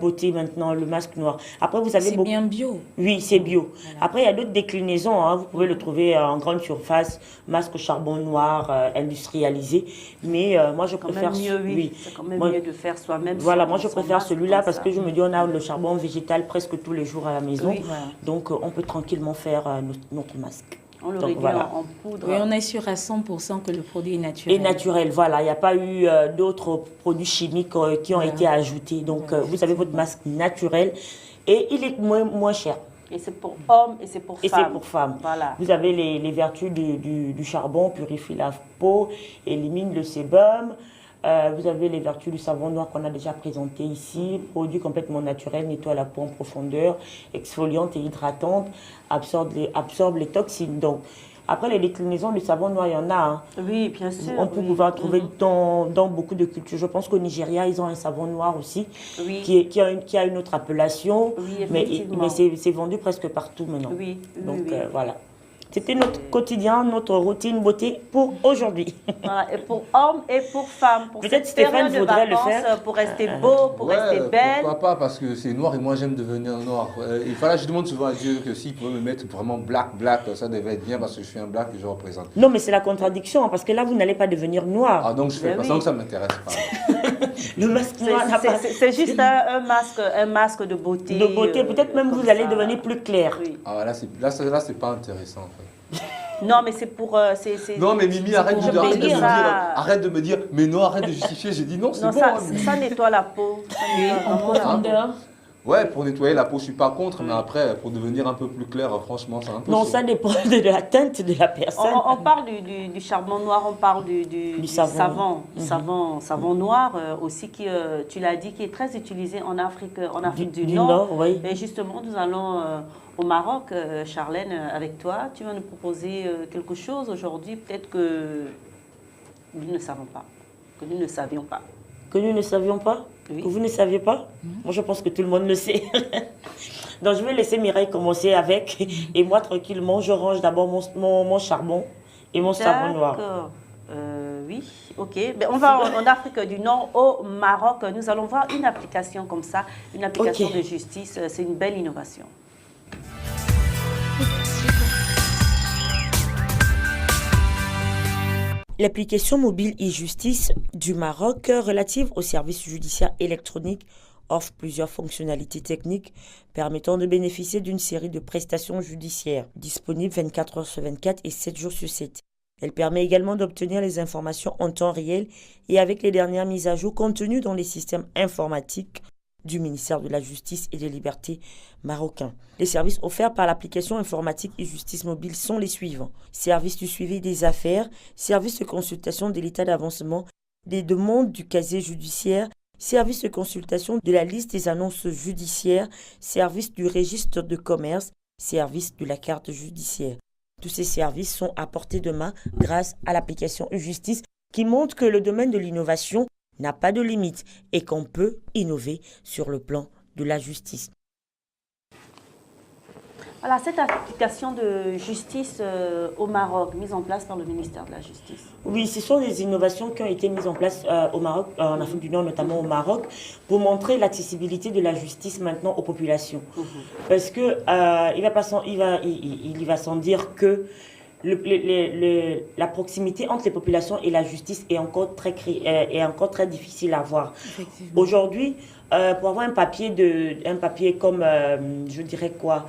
Speaker 3: beauté maintenant, le masque noir. Après, vous avez
Speaker 9: C'est bien bio.
Speaker 3: Oui, c'est bio.
Speaker 9: Voilà.
Speaker 3: Après, il y a d'autres déclinaisons. Hein. Vous pouvez le trouver en grande surface, masque charbon noir industrialisé. Mais moi, je
Speaker 1: Quand
Speaker 3: préfère...
Speaker 1: même mieux, oui.
Speaker 3: oui.
Speaker 1: C'est quand même
Speaker 3: Moi-
Speaker 1: mieux de faire soi-même.
Speaker 3: Voilà,
Speaker 1: son-
Speaker 3: moi, je
Speaker 1: son
Speaker 3: préfère
Speaker 1: masque
Speaker 3: celui-là
Speaker 1: comme
Speaker 3: parce
Speaker 1: ça.
Speaker 3: que je me dis, on a le charbon végétal presque tous les jours à la maison.
Speaker 1: Oui.
Speaker 9: Voilà.
Speaker 3: Donc, on peut tranquillement faire notre masque.
Speaker 1: On le
Speaker 3: Donc,
Speaker 1: réduit
Speaker 3: voilà.
Speaker 1: en poudre.
Speaker 9: Oui, on est sûr à 100% que le produit est naturel.
Speaker 3: Et naturel, voilà. Il n'y a pas eu d'autres produits chimiques qui ont
Speaker 9: Voilà.
Speaker 3: été ajoutés. Donc,
Speaker 9: Voilà,
Speaker 3: vous avez votre masque naturel et il est moins cher.
Speaker 1: Et c'est pour hommes et c'est pour
Speaker 3: Et
Speaker 1: femmes.
Speaker 3: c'est pour femmes.
Speaker 1: Voilà.
Speaker 3: Vous avez les vertus du charbon, purifie la peau, élimine le sébum. Vous avez les vertus du savon noir qu'on a déjà présenté ici, produit complètement naturel, nettoie la peau en profondeur, exfoliante et hydratante, absorbe les toxines. Donc, après les déclinaisons du savon noir, il y en a. Hein.
Speaker 1: Oui, bien sûr.
Speaker 3: On peut
Speaker 1: oui.
Speaker 3: pouvoir trouver dans beaucoup de cultures. Je pense qu'au Nigeria, ils ont un savon noir aussi,
Speaker 1: Oui.
Speaker 3: qui a une autre appellation,
Speaker 1: Oui,
Speaker 3: mais
Speaker 1: effectivement.
Speaker 3: c'est vendu presque partout maintenant.
Speaker 1: Oui, oui,
Speaker 3: Donc
Speaker 1: oui.
Speaker 3: voilà. C'était notre quotidien, notre routine beauté pour aujourd'hui.
Speaker 1: Voilà, et pour hommes et pour femmes. Pour
Speaker 3: Peut-être
Speaker 1: cette
Speaker 3: Stéphane
Speaker 1: période de
Speaker 3: voudrait le
Speaker 1: vacances,
Speaker 3: faire.
Speaker 1: pour rester beau, pour rester belle.
Speaker 2: Pourquoi pas, parce que c'est noir et moi j'aime devenir noir. Je demande souvent à Dieu que s'il pouvait me mettre vraiment black, ça devait être bien parce que je suis un black que je représente.
Speaker 3: Non, mais c'est la contradiction, hein, parce que là, vous n'allez pas devenir noir.
Speaker 2: Ah donc je fais
Speaker 1: Ben
Speaker 2: pas
Speaker 1: oui.
Speaker 2: ça, donc ça ne m'intéresse pas.
Speaker 3: Le masque noir n'a pas...
Speaker 1: C'est juste un masque de beauté.
Speaker 3: De beauté, peut-être même
Speaker 1: comme
Speaker 3: vous allez
Speaker 1: ça.
Speaker 3: devenir plus clair.
Speaker 1: Oui.
Speaker 2: Ah là c'est pas intéressant en fait.
Speaker 1: Non, mais c'est pour.
Speaker 2: Non mais Mimi, arrête de
Speaker 1: pour
Speaker 2: me dire,
Speaker 1: embellir, ça.
Speaker 2: arrête de me dire, mais non, arrête de justifier. J'ai dit non, c'est
Speaker 1: Non,
Speaker 2: bon.
Speaker 1: ça,
Speaker 2: hein, Mimi.
Speaker 1: ça nettoie la peau. Ça nettoie
Speaker 9: En
Speaker 1: vraiment la peau.
Speaker 9: profondeur.
Speaker 2: Ouais, pour nettoyer la peau, je suis pas contre, mais après, pour devenir un peu plus clair, franchement, c'est un peu
Speaker 3: Non,
Speaker 2: chaud.
Speaker 3: ça dépend de la teinte de la personne.
Speaker 1: On parle du charbon noir, on parle du
Speaker 3: savon.
Speaker 1: savon noir aussi, qui, tu l'as dit, qui est très utilisé en Afrique du
Speaker 3: Du
Speaker 1: Nord.
Speaker 3: Nord, oui.
Speaker 1: Et justement, nous allons au Maroc, Charlène, avec toi. Tu vas nous proposer quelque chose aujourd'hui, peut-être que nous ne savons pas, que nous ne savions pas.
Speaker 3: Que nous ne savions pas?
Speaker 1: Oui.
Speaker 3: Que vous ne saviez pas? Moi, je pense que tout le monde le sait. Donc, je vais laisser Mireille commencer avec. Et moi, tranquillement, je range d'abord mon charbon et mon savon noir.
Speaker 1: D'accord. Oui, ok. Ben, on va en Afrique du Nord, au Maroc. Nous allons voir une application comme ça, une application
Speaker 3: Ok.
Speaker 1: de justice. C'est une belle innovation.
Speaker 3: L'application mobile e-justice du Maroc relative aux services judiciaires électroniques offre plusieurs fonctionnalités techniques permettant de bénéficier d'une série de prestations judiciaires disponibles 24 heures sur 24 et 7 jours sur 7. Elle permet également d'obtenir les informations en temps réel et avec les dernières mises à jour contenues dans les systèmes informatiques du ministère de la Justice et des Libertés marocain. Les services offerts par l'application informatique e-justice mobile sont les suivants. Service du suivi des affaires, service de consultation de l'état d'avancement des demandes du casier judiciaire, service de consultation de la liste des annonces judiciaires, service du registre de commerce, service de la carte judiciaire. Tous ces services sont à portée de main grâce à l'application e-justice qui montre que le domaine de l'innovation n'a pas de limite et qu'on peut innover sur le plan de la justice.
Speaker 1: Voilà, cette application de justice au Maroc, mise en place par le ministère de la Justice.
Speaker 3: Oui, ce sont des innovations qui ont été mises en place au Maroc, en Afrique du Nord, notamment au Maroc, pour montrer l'accessibilité de la justice maintenant aux populations. Parce que il va sans dire que la proximité entre les populations et la justice est encore très difficile à avoir. Aujourd'hui, pour avoir un papier comme, je dirais quoi,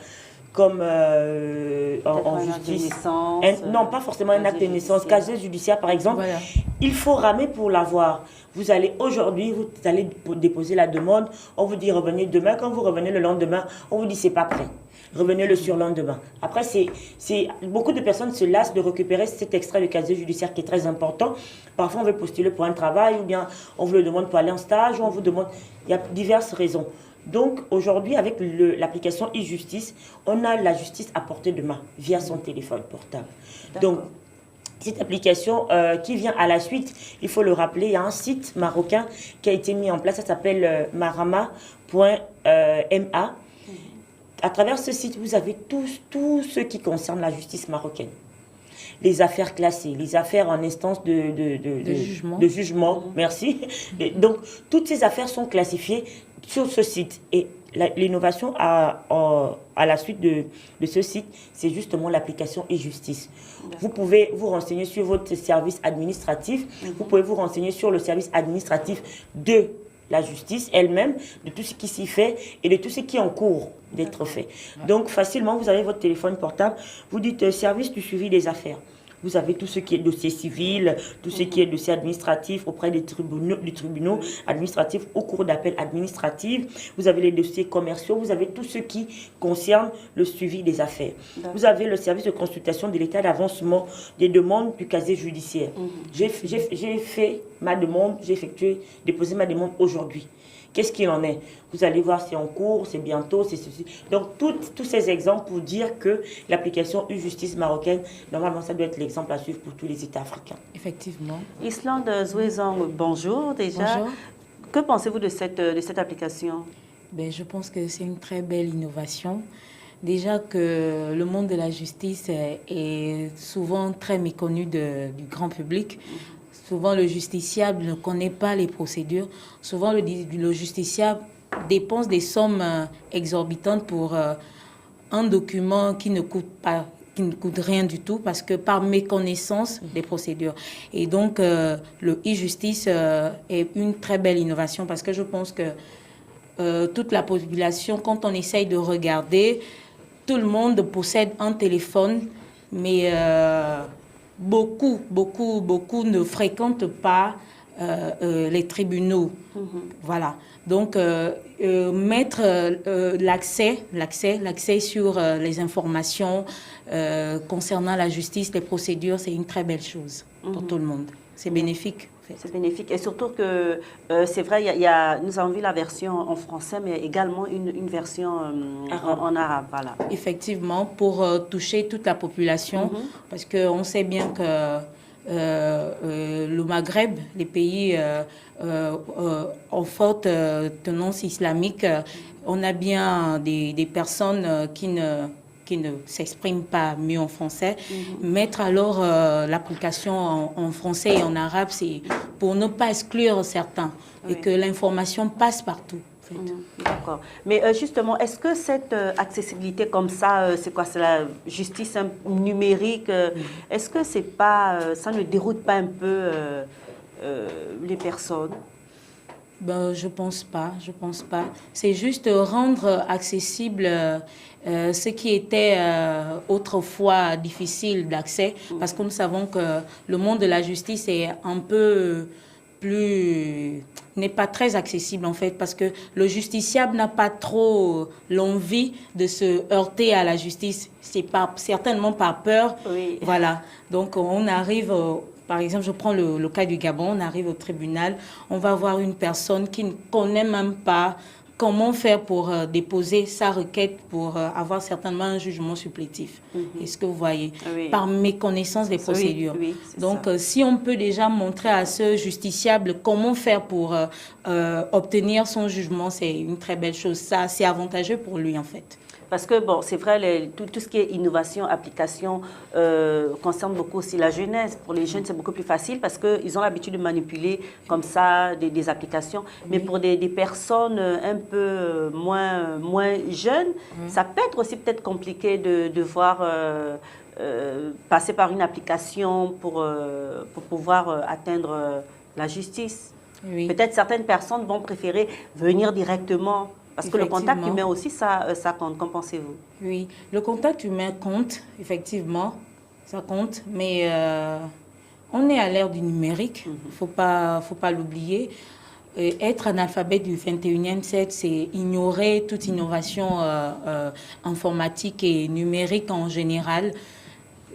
Speaker 3: comme en justice. Non, pas forcément un acte de naissance. Casier judiciaire, par exemple,
Speaker 9: Voilà.
Speaker 3: il faut ramer pour l'avoir. Vous allez aujourd'hui, vous allez déposer la demande, on vous dit revenez demain. Quand vous revenez le lendemain, on vous dit c'est pas prêt. Revenez le surlendemain. Après, beaucoup de personnes se lassent de récupérer cet extrait de casier judiciaire qui est très important. Parfois, on veut postuler pour un travail ou bien on vous le demande pour aller en stage ou on vous demande... Il y a diverses raisons. Donc, aujourd'hui, avec l'application e-justice, on a la justice à portée de main via son téléphone portable. Donc, cette application qui vient à la suite, il faut le rappeler, il y a un site marocain qui a été mis en place, ça s'appelle marama.ma. À travers ce site, vous avez tout ce qui concerne la justice marocaine. les affaires classées, les affaires en instance de jugement. Merci. Et donc, toutes ces affaires sont classifiées sur ce site. Et l'innovation à la suite de ce site, c'est justement l'application e-justice. Vous pouvez vous renseigner sur votre service administratif, vous pouvez vous renseigner sur le service administratif de la justice elle-même, de tout ce qui s'y fait et de tout ce qui est en cours d'être fait. Donc facilement, vous avez votre téléphone portable, vous dites service du suivi des affaires. Vous avez tout ce qui est dossier civil, tout ce qui est dossier administratif auprès des tribunaux administratifs au cours d'appels administratifs. Vous avez les dossiers commerciaux, vous avez tout ce qui concerne le suivi des affaires. Vous avez le service de consultation de l'état d'avancement des demandes du casier judiciaire. J'ai fait ma demande, j'ai déposé ma demande aujourd'hui. Qu'est-ce qu'il en est? Vous allez voir, c'est en cours, c'est bientôt, c'est ceci. Donc, tous ces exemples pour dire que l'application e-justice marocaine, normalement, ça doit être l'exemple à suivre pour tous les États africains.
Speaker 9: Effectivement.
Speaker 1: Islande Zouezan, bonjour déjà.
Speaker 9: Bonjour.
Speaker 1: Que pensez-vous de cette application?
Speaker 9: Ben, je pense que c'est une très belle innovation. Déjà que le monde de la justice est souvent très méconnu du grand public. Souvent, le justiciable ne connaît pas les procédures. Souvent, le justiciable dépense des sommes exorbitantes pour un document qui ne coûte rien du tout parce que par méconnaissance des procédures. Et donc, le e-justice est une très belle innovation parce que je pense que toute la population, quand on essaye de regarder, tout le monde possède un téléphone, mais beaucoup ne fréquentent pas les tribunaux. Voilà. Donc, mettre l'accès sur les informations concernant la justice, les procédures, c'est une très belle chose pour tout le monde. C'est bénéfique.
Speaker 1: C'est bénéfique. Et surtout que, c'est vrai, nous avons vu la version en français, mais également une version en arabe. Voilà.
Speaker 9: Effectivement, pour toucher toute la population, parce qu'on sait bien que le Maghreb, les pays en forte tenance islamique, on a bien des personnes qui ne s'expriment pas mieux en français. Mettre alors l'application en français et en arabe, c'est pour ne pas exclure certains et que l'information passe partout.
Speaker 1: D'accord. Mais justement, est-ce que cette accessibilité comme ça, c'est quoi? C'est la justice numérique. Est-ce que c'est pas, ça ne déroute pas un peu les personnes?
Speaker 9: Ben, je pense pas. C'est juste rendre accessible ce qui était autrefois difficile d'accès, parce que nous savons que le monde de la justice est un peu n'est pas très accessible en fait, parce que le justiciable n'a pas trop l'envie de se heurter à la justice. C'est certainement par peur.
Speaker 1: Oui.
Speaker 9: Voilà. Donc on arrive, par exemple, je prends le cas du Gabon, on arrive au tribunal, on va voir une personne qui ne connaît même pas comment faire pour déposer sa requête pour avoir certainement un jugement supplétif. Est-ce que vous voyez? Par méconnaissance des procédures. Donc, si on peut déjà montrer à ce justiciable comment faire pour obtenir son jugement, c'est une très belle chose. Ça, c'est avantageux pour lui, en fait.
Speaker 1: Parce que, bon, c'est vrai, tout ce qui est innovation, application, concerne beaucoup aussi la jeunesse. Pour les jeunes, c'est beaucoup plus facile parce qu'ils ont l'habitude de manipuler comme ça des applications. Mais pour des personnes un peu moins jeunes, ça peut être aussi peut-être compliqué de devoir passer par une application pour pouvoir atteindre la justice. Peut-être certaines personnes vont préférer venir directement. Parce que le contact humain aussi, ça compte. Qu'en pensez-vous?
Speaker 9: Oui, le contact humain compte, effectivement, ça compte. Mais on est à l'ère du numérique, il faut pas l'oublier. Être analphabète du 21e siècle, c'est ignorer toute innovation informatique et numérique en général.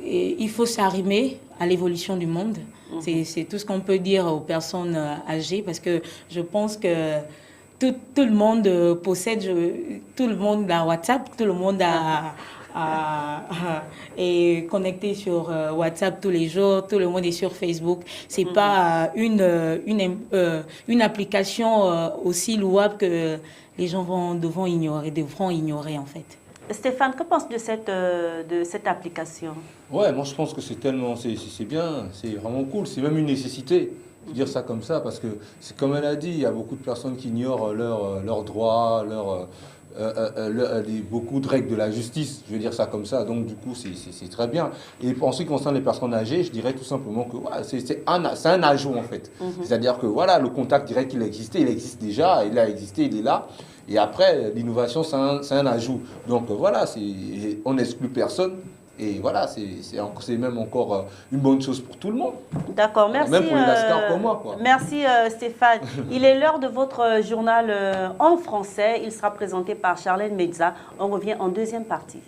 Speaker 9: Et il faut s'arrimer à l'évolution du monde. C'est tout ce qu'on peut dire aux personnes âgées, parce que je pense que tout le monde possède, tout le monde a WhatsApp, tout le monde est connecté sur WhatsApp tous les jours, tout le monde est sur Facebook. C'est pas une application aussi louable que les gens devront ignorer en fait.
Speaker 1: Stéphane, que penses-tu de cette application?
Speaker 2: Ouais, moi je pense que c'est tellement, c'est bien, c'est vraiment cool, c'est même une nécessité de dire ça comme ça, parce que c'est comme elle a dit, il y a beaucoup de personnes qui ignorent leurs droits, beaucoup de règles de la justice, je veux dire ça comme ça, donc du coup c'est très bien. Et en ce qui concerne les personnes âgées, je dirais tout simplement que ouais, c'est un ajout en fait. C'est-à-dire que voilà, le contact direct il existait, il existe déjà, il a existé, il est là. Et après, l'innovation c'est un ajout. Donc voilà, on n'exclut personne. Et voilà, c'est même encore une bonne chose pour tout le monde.
Speaker 1: D'accord, merci.
Speaker 2: Même pour les lascars comme moi, quoi.
Speaker 1: Merci Stéphane. Il est l'heure de votre journal en français. Il sera présenté par Charlène Mezza. On revient en deuxième partie.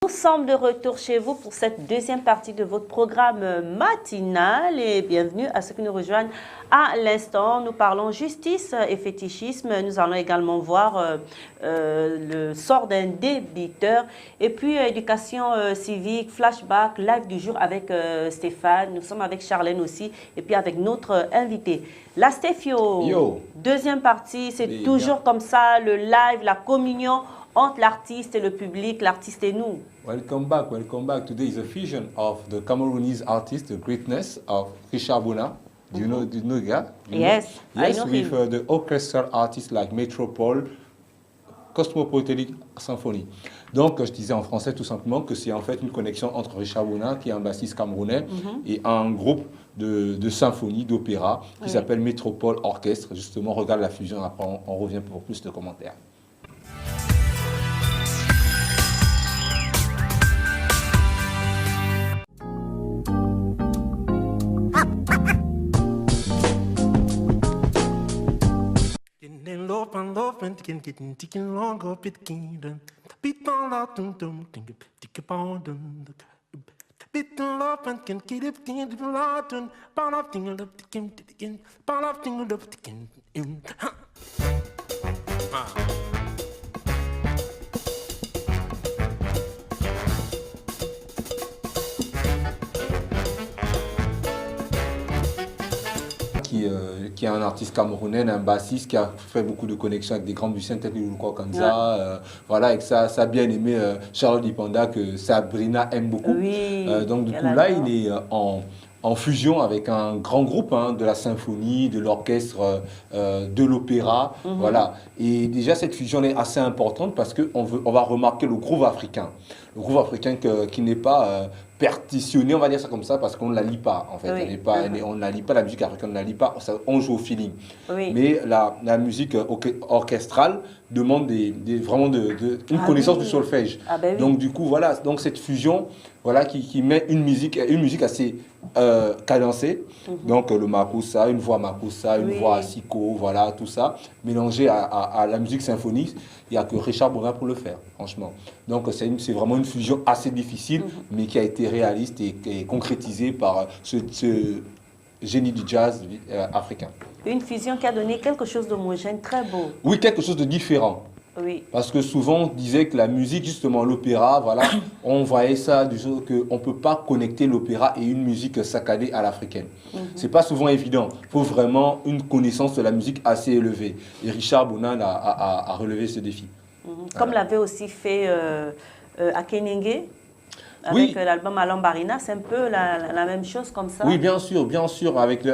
Speaker 1: Nous sommes de retour chez vous pour cette deuxième partie de votre programme matinal et bienvenue à ceux qui nous rejoignent à l'instant. Nous parlons justice et fétichisme. Nous allons également voir le sort d'un débiteur et puis éducation civique, flashback, live du jour avec Stéphane. Nous sommes avec Charlène aussi et puis avec notre invité. La Stéphio,
Speaker 2: Yo.
Speaker 1: Deuxième partie, c'est toujours comme ça, le live, la communion entre l'artiste et le public, l'artiste et nous.
Speaker 2: Welcome back, welcome back. Today is a fusion of the Cameroonese artist, the greatness of Richard Bona. Do you know the guy?
Speaker 1: Yes, I
Speaker 2: Yes,
Speaker 1: know
Speaker 2: with
Speaker 1: him.
Speaker 2: The orchestral artists like Metropole, Cosmopolitan Symphony. Donc, je disais en français tout simplement que c'est en fait une connexion entre Richard Bona, qui est un bassiste camerounais, et un groupe de symphonie, d'opéra, qui s'appelle Métropole Orchestre. Justement, regarde la fusion, après on revient pour plus de commentaires.
Speaker 10: Getting longer, bit on lot, think a pound, bit on love and can get it in the lot, and pound of thing up the king, pound of thing up the king.
Speaker 2: Qui est un artiste camerounais, un bassiste qui a fait beaucoup de connexions avec des grands musiciens tels que Luluko Kanza, voilà, et que ça a bien aimé Charlotte Dipanda, que Sabrina aime beaucoup.
Speaker 1: Oui,
Speaker 2: donc du coup là, il est en fusion avec un grand groupe de la symphonie, de l'orchestre, de l'opéra, voilà. Et déjà cette fusion est assez importante parce qu'on va remarquer le groove africain. Le groove africain qui n'est pas partitionné, on va dire ça comme ça, parce qu'on ne la lit pas, en fait.
Speaker 1: Oui.
Speaker 2: On ne la lit pas, la musique africaine, on ne la lit pas, on joue au feeling.
Speaker 1: Oui.
Speaker 2: Mais la musique orchestrale demande vraiment une connaissance du solfège.
Speaker 1: Ah ben oui.
Speaker 2: Donc du coup, voilà, donc cette fusion, voilà, qui met une musique assez cadencée, donc le makossa, une voix makossa, une voix siko, voilà, tout ça, mélangé à la musique symphonique. Il n'y a que Richard Bona pour le faire, franchement. Donc c'est vraiment une fusion assez difficile, mais qui a été réaliste et concrétisée par ce génie du jazz africain.
Speaker 1: Une fusion qui a donné quelque chose d'homogène, très beau.
Speaker 2: Oui, quelque chose de différent.
Speaker 1: Oui.
Speaker 2: Parce que souvent, on disait que la musique, justement, l'opéra, voilà, on voyait ça du genre qu'on ne peut pas connecter l'opéra et une musique saccadée à l'africaine. C'est pas souvent évident. Il faut vraiment une connaissance de la musique assez élevée. Et Richard Bona a relevé ce défi.
Speaker 1: Comme l'avait aussi fait Akenenge. Avec l'album Alambarina, c'est un peu la même chose comme ça.
Speaker 2: Oui, bien sûr, avec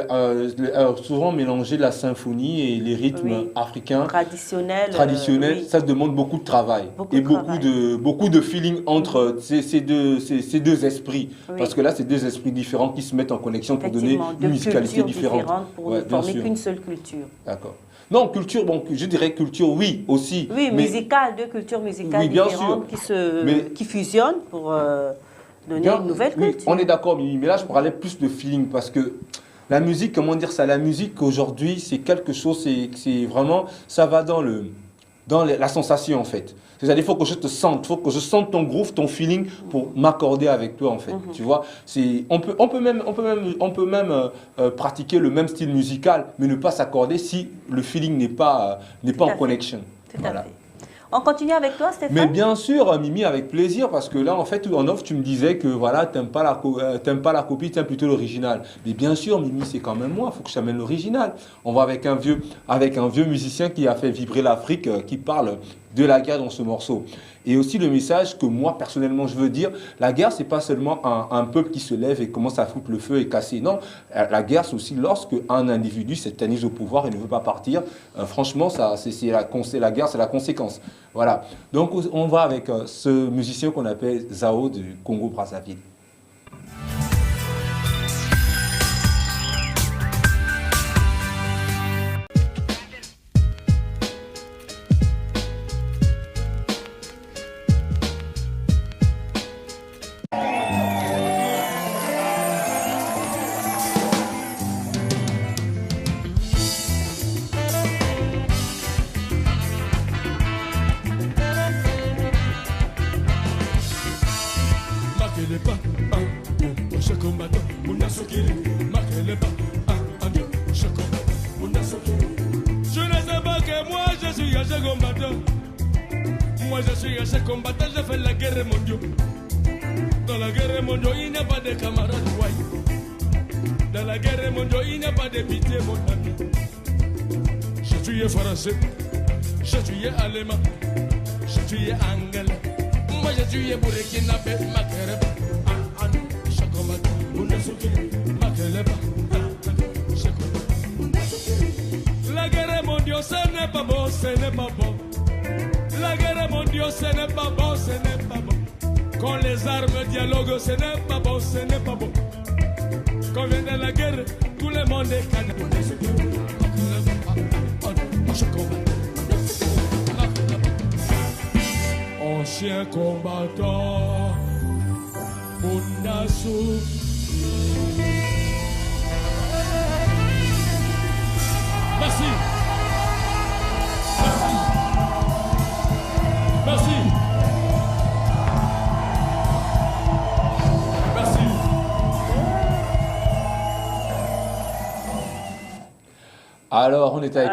Speaker 2: souvent mélanger la symphonie et les rythmes africains traditionnels, ça demande beaucoup de travail beaucoup de feeling entre ces deux esprits, parce que là, c'est deux esprits différents qui se mettent en connexion pour donner une musicalité différente.
Speaker 1: Pour ne former qu'une seule culture.
Speaker 2: D'accord. Non, culture, bon, je dirais culture, oui, aussi.
Speaker 1: Oui, musicale, deux cultures musicales différentes qui fusionnent pour donner une nouvelle culture.
Speaker 2: Oui, on est d'accord, mais là, je pourrais aller plus de feeling parce que la musique, comment dire ça, la musique aujourd'hui, c'est quelque chose, c'est vraiment, ça va dans la sensation en fait. C'est-à-dire, il faut que je te sente, il faut que je sente ton groove, ton feeling pour m'accorder avec toi en fait. Tu vois, on peut même pratiquer le même style musical, mais ne pas s'accorder si le feeling n'est pas en connexion.
Speaker 1: Tout à fait. On continue avec toi, Stéphane?
Speaker 2: Mais bien sûr, Mimi, avec plaisir, parce que là, en fait, en off, tu me disais que voilà, t'aimes pas la copie, t'aimes plutôt l'original. Mais bien sûr, Mimi, c'est quand même moi, il faut que je t'amène l'original. On va avec un vieux musicien qui a fait vibrer l'Afrique, qui parle de la guerre dans ce morceau. Et aussi le message que moi, personnellement, je veux dire, la guerre, c'est pas seulement un peuple qui se lève et commence à foutre le feu et casser. Non, la guerre, c'est aussi lorsque un individu s'éternise au pouvoir et ne veut pas partir. Franchement, la guerre, c'est la conséquence. Voilà. Donc, on va avec ce musicien qu'on appelle Zao du Congo-Brazzaville.
Speaker 11: Je ne sais pas que moi je suis un combattant. Moi je suis un combattant, je fais la guerre mondiale. Dans la guerre mondiale, il n'y a pas de camarades. Dans la guerre mondiale, il n'y a pas de pitié, mon ami. Je suis français, je suis allemand, je suis anglais. Moi je suis burkinabé, Makereba. Je combattant, Makereba. La guerre mondiale, ce n'est pas bon, ce n'est pas bon. La guerre mondiale, ce n'est pas bon, ce n'est pas bon. Quand les armes dialoguent, ce n'est pas bon, ce n'est pas bon. Quand vient de la guerre, tout le monde est calme. Ancien combattant, Mundassou. Merci. Merci. Merci.
Speaker 2: Alors, on est avec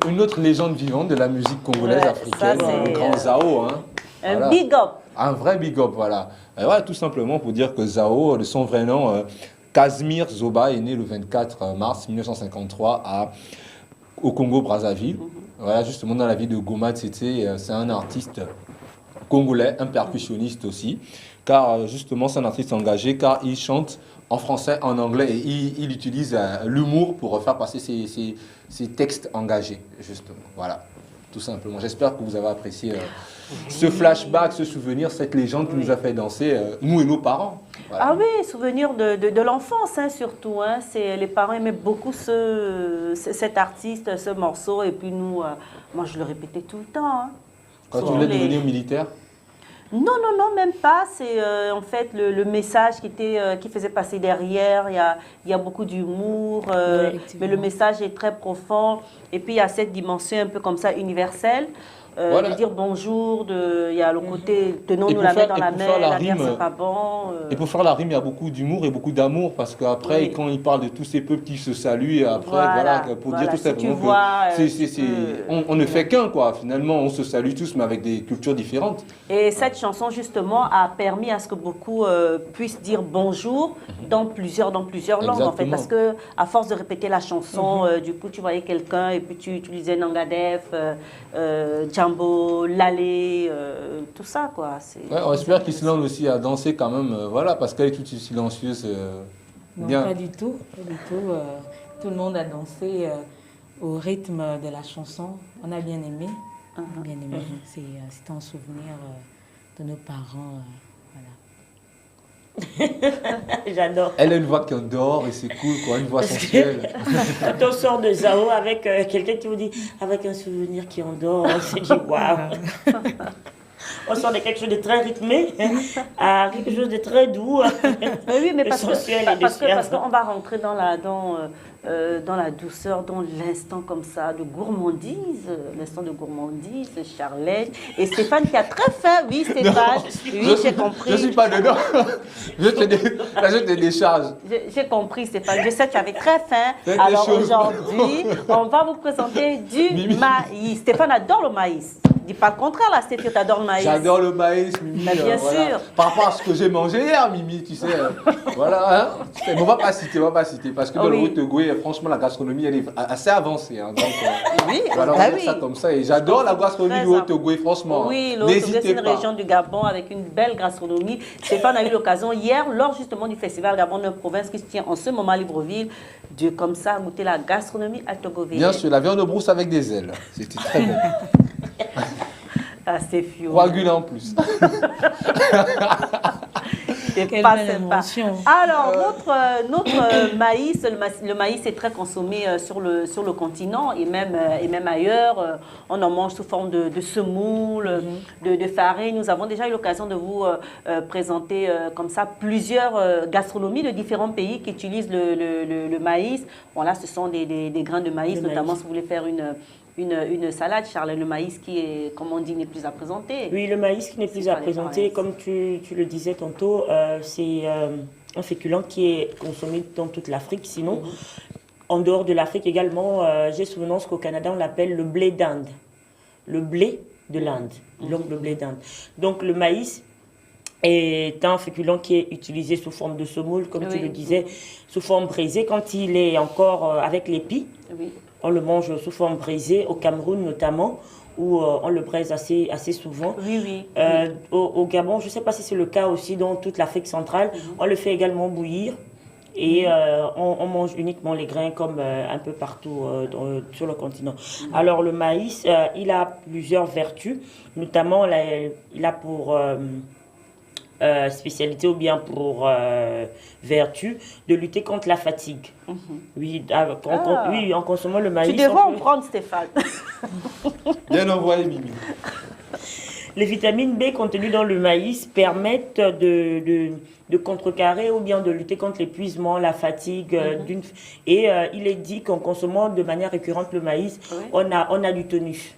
Speaker 2: une autre légende vivante de la musique congolaise africaine, un grand Zao. Hein.
Speaker 1: Un big up.
Speaker 2: Un vrai big up, voilà. Voilà, tout simplement pour dire que Zao, de son vrai nom, Casimir Zoba, est né le 24 mars 1953 au Congo-Brazzaville. Voilà, justement dans la ville de Goma, c'est un artiste congolais, un percussionniste aussi, car justement c'est un artiste engagé, car il chante en français, en anglais, et il utilise l'humour pour faire passer ses textes engagés, justement. Voilà, tout simplement. J'espère que vous avez apprécié ce flashback, ce souvenir, cette légende qui nous a fait danser, nous et nos parents. Voilà.
Speaker 1: Ah oui, souvenir de l'enfance, hein, surtout. Hein. Les parents aimaient beaucoup cet artiste, ce morceau, et puis nous, moi je le répétais tout le temps. Hein.
Speaker 2: Quand tu voulais devenir militaire?
Speaker 1: Non, même pas. C'est en fait le message qui faisait passer derrière. Il y a beaucoup d'humour, mais le message est très profond. Et puis il y a cette dimension un peu comme ça universelle. Voilà. De dire bonjour, il y a le côté tenons-nous la main dans la main, la guerre c'est pas bon. Et
Speaker 2: pour faire la rime, il y a beaucoup d'humour et beaucoup d'amour, parce qu'après, quand il parle de tous ces peuples qui se saluent, et après, pour dire tout simplement on ne fait qu'un, quoi. Finalement, on se salue tous, mais avec des cultures différentes. Et
Speaker 1: cette chanson, justement, a permis à ce que beaucoup puissent dire bonjour dans plusieurs langues, en fait. Parce qu'à force de répéter la chanson, du coup, tu voyais quelqu'un, et puis tu disais Nangadef, Djambo, Lalé, tout ça, quoi.
Speaker 2: Ouais, on espère qu'Islande aussi a dansé quand même, voilà, parce qu'elle est toute silencieuse.
Speaker 9: Non, bien. Pas du tout, pas du tout. Tout le monde a dansé au rythme de la chanson. On a bien aimé, bien aimé. C'était un souvenir de nos parents,
Speaker 3: J'adore.
Speaker 2: Elle a une voix qui endort et c'est cool, quoi, une voix sensuelle.
Speaker 3: Quand on sort de Zao avec quelqu'un qui vous dit avec un souvenir qui endort, on se dit waouh. On sort de quelque chose de très rythmé à quelque chose de très doux.
Speaker 1: Oui, mais parce qu'on va rentrer dans la douceur, dans l'instant comme ça de gourmandise, l'instant de gourmandise, Charlène et Stéphane qui a très faim. Oui, Stéphane, oui, j'ai compris.
Speaker 2: Je ne suis pas dedans. Je te décharge.
Speaker 1: J'ai compris, Stéphane. Je sais que tu avais très faim. Alors aujourd'hui, on va vous présenter du maïs. Stéphane adore le maïs. Dis pas le contraire, là, Stéphie, t'adores le maïs.
Speaker 2: J'adore le maïs, Mimi.
Speaker 1: Mais bien sûr.
Speaker 2: Par rapport à ce que j'ai mangé hier, Mimi, tu sais. Voilà, hein. Mais on va pas citer, parce que dans le Haut-Togo, franchement, la gastronomie, elle est assez avancée. Hein, donc,
Speaker 1: oui,
Speaker 2: voilà, on va dire ça comme ça. Et j'adore la gastronomie du Haut-Togo, franchement.
Speaker 1: Oui, le Haut-Togo, c'est une région du Gabon avec une belle gastronomie. Stéphane a eu l'occasion hier, lors justement du festival Gabon de province qui se tient en ce moment à Libreville, de comme ça goûter la gastronomie altogovienne.
Speaker 2: Bien sûr, la viande de brousse avec des ailes. C'était très bon.
Speaker 1: Ah, c'est fou.
Speaker 2: Coagulé en plus.
Speaker 1: C'est pas sympa. Alors, notre maïs, le maïs est très consommé sur le continent et même ailleurs. On en mange sous forme de semoule, de farine. Nous avons déjà eu l'occasion de vous présenter comme ça plusieurs gastronomies de différents pays qui utilisent le maïs. Bon, là, ce sont des grains de maïs, notamment si vous voulez faire une salade, Charles, le maïs qui est, comme on dit, n'est plus à présenter.
Speaker 3: Oui, le maïs qui n'est plus à présenter, comme tu le disais tantôt, c'est un féculent qui est consommé dans toute l'Afrique. Sinon, en dehors de l'Afrique également, j'ai souvenance qu'au Canada, on l'appelle le blé d'Inde. Le blé de l'Inde, donc le blé d'Inde. Donc le maïs est un féculent qui est utilisé sous forme de semoule, comme tu le disais, sous forme braisée, quand il est encore avec l'épi.
Speaker 1: Oui.
Speaker 3: On le mange sous forme braisée, au Cameroun notamment, où on le braise assez souvent.
Speaker 1: Oui.
Speaker 3: Au Gabon, je ne sais pas si c'est le cas aussi dans toute l'Afrique centrale, on le fait également bouillir. Et on mange uniquement les grains comme un peu partout sur le continent. Alors le maïs, il a plusieurs vertus, notamment il a pour spécialité ou bien pour vertu de lutter contre la fatigue. Oui, en consommant le maïs.
Speaker 1: Tu devrais en prendre, Stéphane.
Speaker 2: Bien envoyé, Mimi.
Speaker 3: Les vitamines B contenues dans le maïs permettent de contrecarrer ou bien de lutter contre l'épuisement, la fatigue. Et il est dit qu'en consommant de manière récurrente le maïs, on a du tonus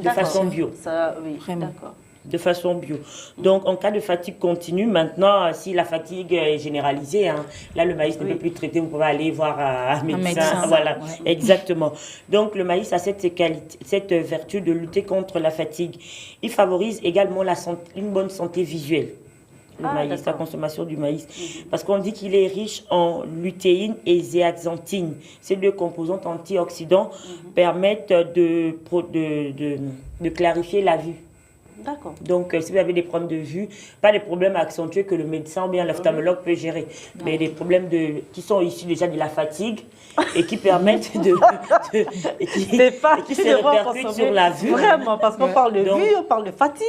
Speaker 3: de façon bio.
Speaker 1: Ça, oui, d'accord.
Speaker 3: De façon bio. Donc, en cas de fatigue continue, maintenant, si la fatigue est généralisée, là, le maïs ne peut plus traiter, vous pouvez aller voir un médecin. Voilà, exactement. Donc, le maïs a cette vertu de lutter contre la fatigue. Il favorise également une bonne santé visuelle. Le maïs, la consommation du maïs. Parce qu'on dit qu'il est riche en lutéine et zéaxanthine. Ces deux composantes antioxydants permettent de clarifier la vue.
Speaker 1: D'accord.
Speaker 3: Donc, si vous avez des problèmes de vue, pas des problèmes accentués que le médecin ou bien l'ophtalmologue peut gérer, mais des problèmes qui sont issus déjà de la fatigue et qui permettent qui se répercutent sur la vue.
Speaker 1: Vraiment, parce qu'on parle de vue, on parle de fatigue.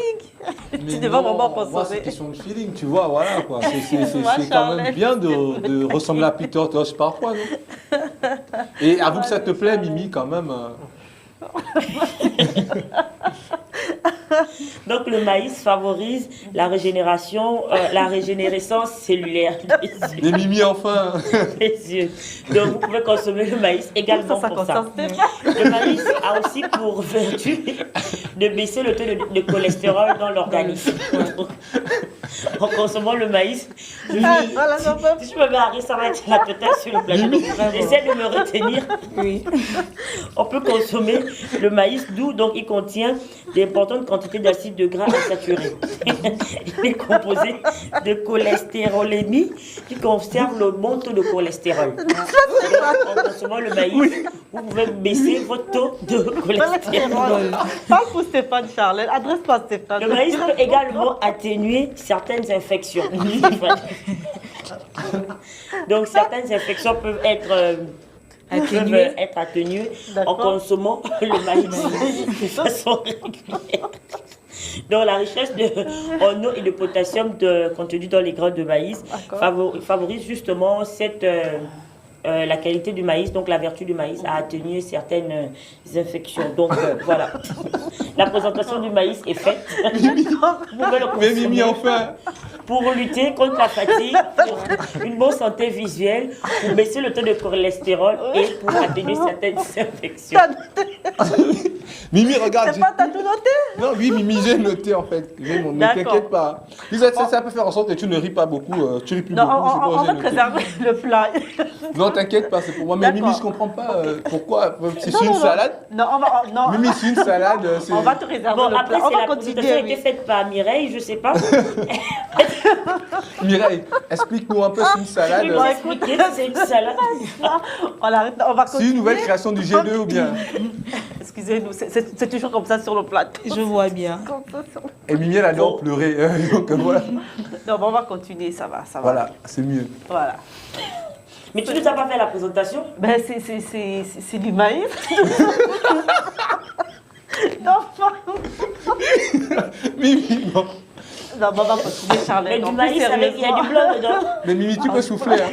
Speaker 1: Tu devrais vraiment consommer.
Speaker 2: Moi, c'est question de feeling, tu vois, voilà quoi. C'est quand même bien de ressembler à Peter Tosh parfois, non? Et avoue que ça te plaît, Mimi, quand même.
Speaker 3: Donc le maïs favorise la régénération, la régénérescence cellulaire
Speaker 2: des Mimi enfin.
Speaker 3: Des yeux. Donc vous pouvez consommer le maïs également pour ça. Le maïs a aussi pour vertu de baisser le taux de cholestérol dans l'organisme. En consommant le maïs, si je me marie, ça va être la totale sur le plateau. J'essaie de me retenir. Oui. On peut consommer le maïs doux, donc il contient d'importantes quantités d'acides de gras insaturés. Il est composé de cholestérolémie qui conserve le bon taux de cholestérol. Donc, en consommant le maïs, vous pouvez baisser votre taux de cholestérol.
Speaker 1: Parle pour Stéphane, Charlotte. Adresse-toi à Stéphane.
Speaker 3: Le maïs peut également atténuer certaines infections. Donc, certaines infections peuvent être atténuées en consommant le maïs de façon régulière. Donc, la richesse en eau et de potassium contenue dans les grains de maïs favorise justement la qualité du maïs, donc la vertu du maïs à atténuer certaines infections. Donc voilà, la présentation du maïs est faite.
Speaker 2: Mais Mimi, enfin.
Speaker 3: Pour lutter contre la fatigue, pour une bonne santé visuelle, pour baisser le taux de cholestérol et pour atténuer certaines infections.
Speaker 2: Mimi, regarde.
Speaker 1: T'as tout noté?
Speaker 2: Non, oui, Mimi, j'ai noté en fait. Ne t'inquiète pas. Ça peut faire en sorte que tu ne ris pas beaucoup. Tu ris plus beaucoup.
Speaker 1: On va préserver le plat.
Speaker 2: Non, t'inquiète pas, c'est pour moi. Mais Mimi, je comprends pas pourquoi. C'est sur une salade.
Speaker 1: Non, non.
Speaker 2: Mimi, c'est une salade.
Speaker 1: On va te réserver
Speaker 3: Bon,
Speaker 1: le
Speaker 3: après,
Speaker 1: plat. On
Speaker 3: c'est
Speaker 1: va
Speaker 3: la
Speaker 1: continuer.
Speaker 3: présentation a été faite par Mireille, je sais pas.
Speaker 2: Mireille, explique-nous un peu sur une salade.
Speaker 3: Je vais vous expliquer, c'est une salade.
Speaker 1: On va
Speaker 2: C'est
Speaker 1: continuer.
Speaker 2: une nouvelle création du G2 ou bien?
Speaker 1: Excusez-nous, c'est toujours comme ça sur le plateau.
Speaker 9: Je vois bien.
Speaker 2: Et Mimi, elle adore pleurer. Donc voilà.
Speaker 1: Non, bon, on va continuer, ça va.
Speaker 2: Voilà, c'est mieux.
Speaker 1: Voilà.
Speaker 3: Mais tu ne nous as pas fait la présentation?
Speaker 1: Ben, c'est du maïs. Non,
Speaker 2: Mimi, non.
Speaker 1: non, bon, on va continuer, Charlotte.
Speaker 3: Mais
Speaker 1: Non,
Speaker 3: du
Speaker 1: plus
Speaker 3: maïs avec, il y a du blanc dedans.
Speaker 2: Mais Mimi, tu peux souffler. Hein.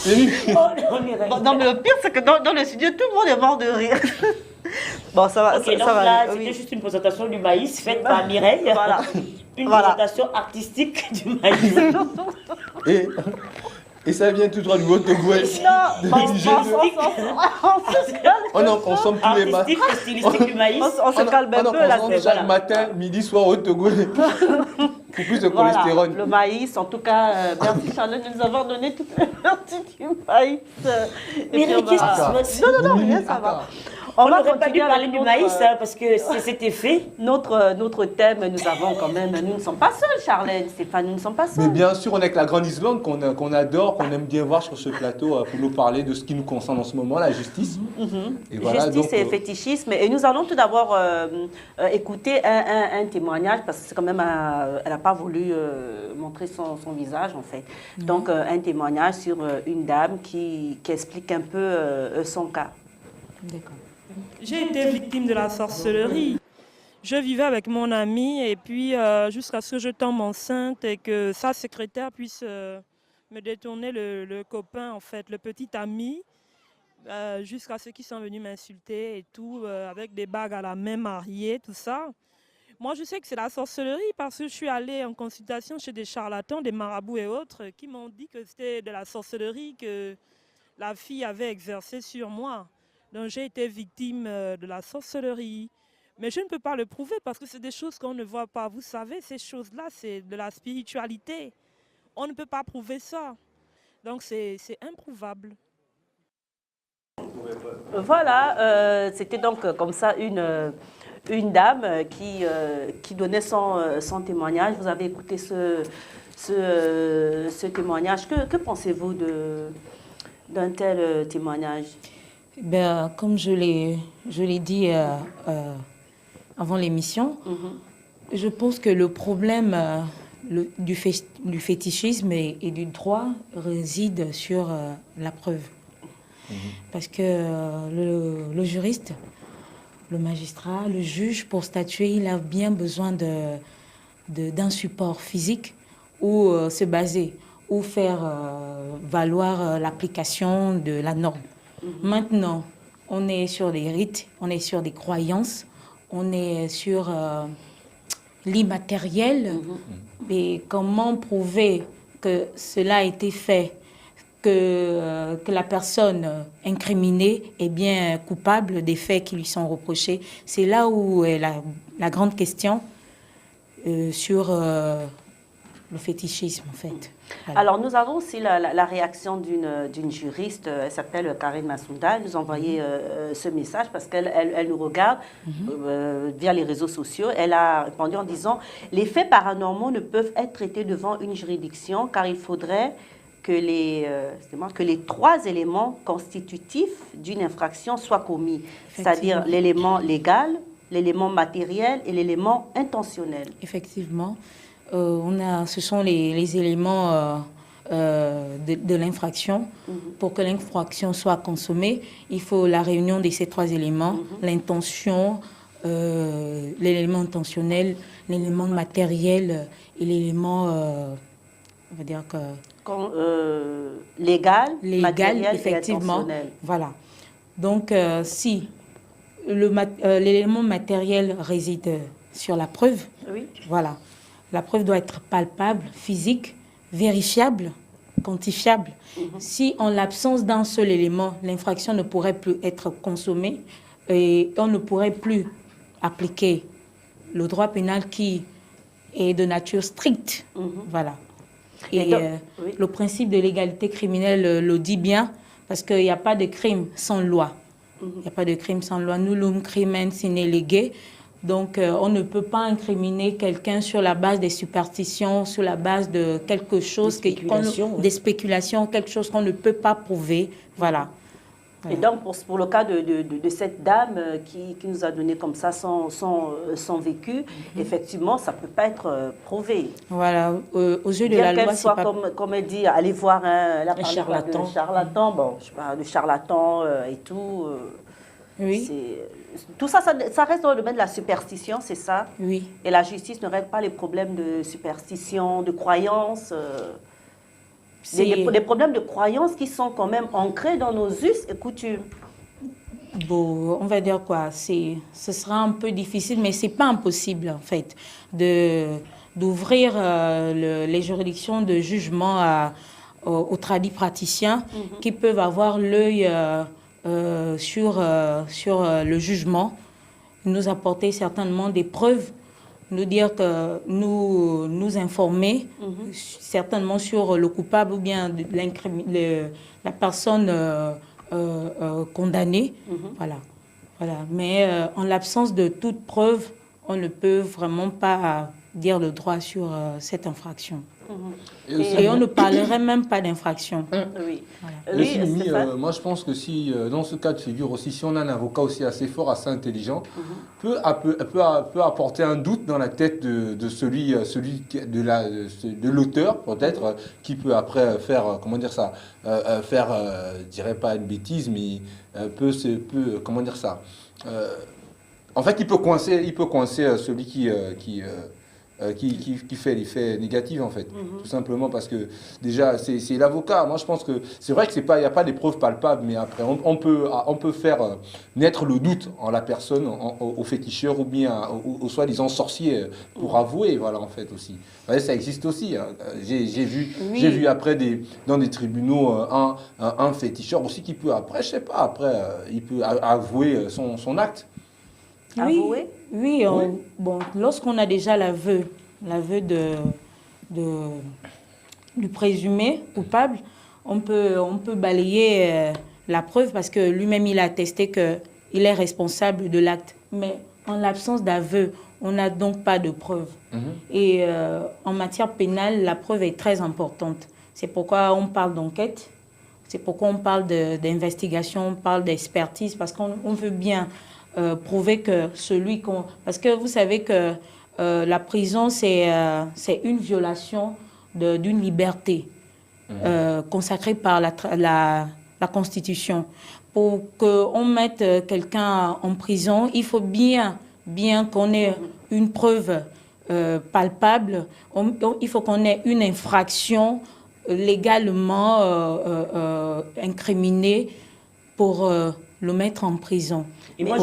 Speaker 2: Mimi.
Speaker 3: Oh, Mireille.
Speaker 1: Bon, non, mais le pire, c'est que dans le studio, tout le monde est mort de rire. Bon, ça va.
Speaker 3: Ok,
Speaker 1: ça
Speaker 3: donc
Speaker 1: va
Speaker 3: là,
Speaker 1: aller,
Speaker 3: c'était
Speaker 1: oui.
Speaker 3: juste une présentation du maïs faite par Mireille.
Speaker 1: Voilà.
Speaker 3: Une
Speaker 1: Voilà.
Speaker 3: présentation artistique du maïs.
Speaker 2: Et ça vient tout droit du Haut-Togo. On en consomme tous les matins.
Speaker 3: Artistique et stylistique du maïs.
Speaker 1: On se calme un
Speaker 2: On en
Speaker 1: peu là.
Speaker 2: consomme chaque matin, midi, soir au Togo. Pour plus de
Speaker 1: Voilà,
Speaker 2: cholestérol.
Speaker 1: le maïs, en tout cas, merci Charlotte de nous avoir donné toutes les parties du maïs.
Speaker 3: Mais
Speaker 1: puis on va-
Speaker 3: qu'est-ce qui se passe?
Speaker 1: Non, rien, ça va.
Speaker 3: On
Speaker 1: va
Speaker 3: n'aurait pas dû
Speaker 1: continuer
Speaker 3: parler
Speaker 1: avec
Speaker 3: du
Speaker 1: notre,
Speaker 3: maïs hein, parce que c'était fait.
Speaker 1: Notre thème, nous avons quand même, nous ne sommes pas seuls, Charlène, Stéphane, nous ne sommes pas
Speaker 2: Mais
Speaker 1: seuls.
Speaker 2: bien sûr, on est avec la grande Islande qu'on adore, qu'on aime bien voir sur ce plateau pour nous parler de ce qui nous concerne en ce moment, la justice. Et voilà,
Speaker 1: Justice
Speaker 2: donc,
Speaker 1: et fétichisme. Et nous allons tout d'abord écouter un témoignage, parce que c'est quand même, elle n'a pas voulu montrer son visage, en fait. Donc, un témoignage sur une dame qui explique un peu son cas.
Speaker 9: D'accord.
Speaker 8: J'ai été victime de la sorcellerie. Je vivais avec mon ami et puis jusqu'à ce que je tombe enceinte et que sa secrétaire puisse me détourner le copain, en fait, le petit ami, jusqu'à ce qu'ils sont venus m'insulter et tout, avec des bagues à la main mariées, tout ça. Moi, je sais que c'est la sorcellerie parce que je suis allée en consultation chez des charlatans, des marabouts et autres, qui m'ont dit que c'était de la sorcellerie que la fille avait exercée sur moi. Donc j'ai été victime de la sorcellerie. Mais je ne peux pas le prouver parce que c'est des choses qu'on ne voit pas. Vous savez, ces choses-là, c'est de la spiritualité. On ne peut pas prouver ça. Donc c'est improuvable.
Speaker 1: Voilà, c'était donc comme ça une dame qui donnait son témoignage. Vous avez écouté ce témoignage. Que pensez-vous d'un tel témoignage?
Speaker 9: Ben, comme je l'ai dit avant l'émission, je pense que le problème du fétichisme et du droit réside sur la preuve. Parce que le juriste, le magistrat, le juge, pour statuer, il a bien besoin d'un support physique où se baser, ou faire valoir l'application de la norme. Maintenant, on est sur des rites, on est sur des croyances, on est sur l'immatériel. Mais comment prouver que cela a été fait, que la personne incriminée est bien coupable des faits qui lui sont reprochés? C'est là où est la grande question sur le fétichisme, en fait. Voilà.
Speaker 1: Alors, nous avons aussi la réaction d'une juriste, elle s'appelle Karine Massounda. Elle nous a envoyé ce message parce qu'elle nous regarde via les réseaux sociaux. Elle a répondu en disant « Les faits paranormaux ne peuvent être traités devant une juridiction car il faudrait que les trois éléments constitutifs d'une infraction soient commis, c'est-à-dire l'élément légal, l'élément matériel et l'élément intentionnel. »
Speaker 9: Effectivement. Ce sont les éléments de l'infraction. Pour que l'infraction soit consommée, il faut la réunion de ces trois éléments, l'intention, l'élément intentionnel, l'élément matériel et l'élément, on va dire que...
Speaker 1: légal, matériel
Speaker 9: effectivement.
Speaker 1: Et intentionnel.
Speaker 9: Voilà. Donc, si l'élément matériel réside sur la preuve, voilà. La preuve doit être palpable, physique, vérifiable, quantifiable. Si en l'absence d'un seul élément, l'infraction ne pourrait plus être consommée et on ne pourrait plus appliquer le droit pénal qui est de nature stricte. Voilà. Et
Speaker 1: donc,
Speaker 9: le principe de l'égalité criminelle le dit bien, parce qu'il n'y a pas de crime sans loi. Il n'y a pas de crime sans loi. Nullum crimen sine lege. Donc, on ne peut pas incriminer quelqu'un sur la base des superstitions, sur la base de quelque chose, des spéculations, quelque chose qu'on ne peut pas prouver. Voilà.
Speaker 1: Et donc, pour le cas de cette dame qui nous a donné comme ça son vécu, effectivement, ça ne peut pas être prouvé.
Speaker 9: Voilà, aux yeux de la loi,
Speaker 1: c'est pas... Comme elle dit, aller voir un
Speaker 3: charlatan.
Speaker 1: Bon, je sais pas, de charlatan et tout.
Speaker 9: Oui.
Speaker 1: Tout ça, ça reste dans le domaine de la superstition, c'est ça?
Speaker 9: Oui.
Speaker 1: Et la justice ne règle pas les problèmes de superstition, de croyance. Des problèmes de croyance qui sont quand même ancrés dans nos us et coutumes.
Speaker 9: Bon, on va dire quoi, ce sera un peu difficile, mais ce n'est pas impossible en fait d'ouvrir les juridictions de jugement aux tradis praticiens qui peuvent avoir l'œil sur le jugement, nous apporter certainement des preuves, nous dire que nous informer certainement sur le coupable ou bien la personne condamnée. Voilà. Mais en l'absence de toute preuve, on ne peut vraiment pas dire le droit sur cette infraction. Et on ne parlerait même pas d'infraction.
Speaker 1: Oui.
Speaker 2: Voilà. Oui, moi je pense que si dans ce cas de figure aussi, si on a un avocat aussi assez fort, assez intelligent, peut apporter un doute dans la tête de celui de l'auteur peut-être, qui peut après faire, comment dire ça, je dirais pas une bêtise, mais peut comment dire ça. En fait, il peut coincer celui qui fait l'effet négatif en fait, tout simplement parce que déjà c'est l'avocat. Moi je pense que c'est vrai que il n'y a pas des preuves palpables, mais après on peut faire naître le doute en la personne, au féticheur ou bien au soi-disant sorcier pour avouer, voilà en fait aussi. Vous voyez, ça existe aussi. Hein. J'ai vu après dans des tribunaux un féticheur aussi qui peut après, je sais pas, après il peut avouer son acte.
Speaker 9: Oui, bon, lorsqu'on a déjà l'aveu du présumé coupable, on peut balayer la preuve parce que lui-même il a attesté qu'il est responsable de l'acte. Mais en l'absence d'aveu, on n'a donc pas de preuve. Et en matière pénale, la preuve est très importante. C'est pourquoi on parle d'enquête, c'est pourquoi on parle d'investigation, on parle d'expertise, parce qu'on veut bien prouver que celui qu'on... Parce que vous savez que la prison, c'est une violation d'une liberté consacrée par la Constitution. Pour qu'on mette quelqu'un en prison, il faut bien qu'on ait une preuve palpable, il faut qu'on ait une infraction légalement incriminée pour le mettre en prison.
Speaker 3: Et moi,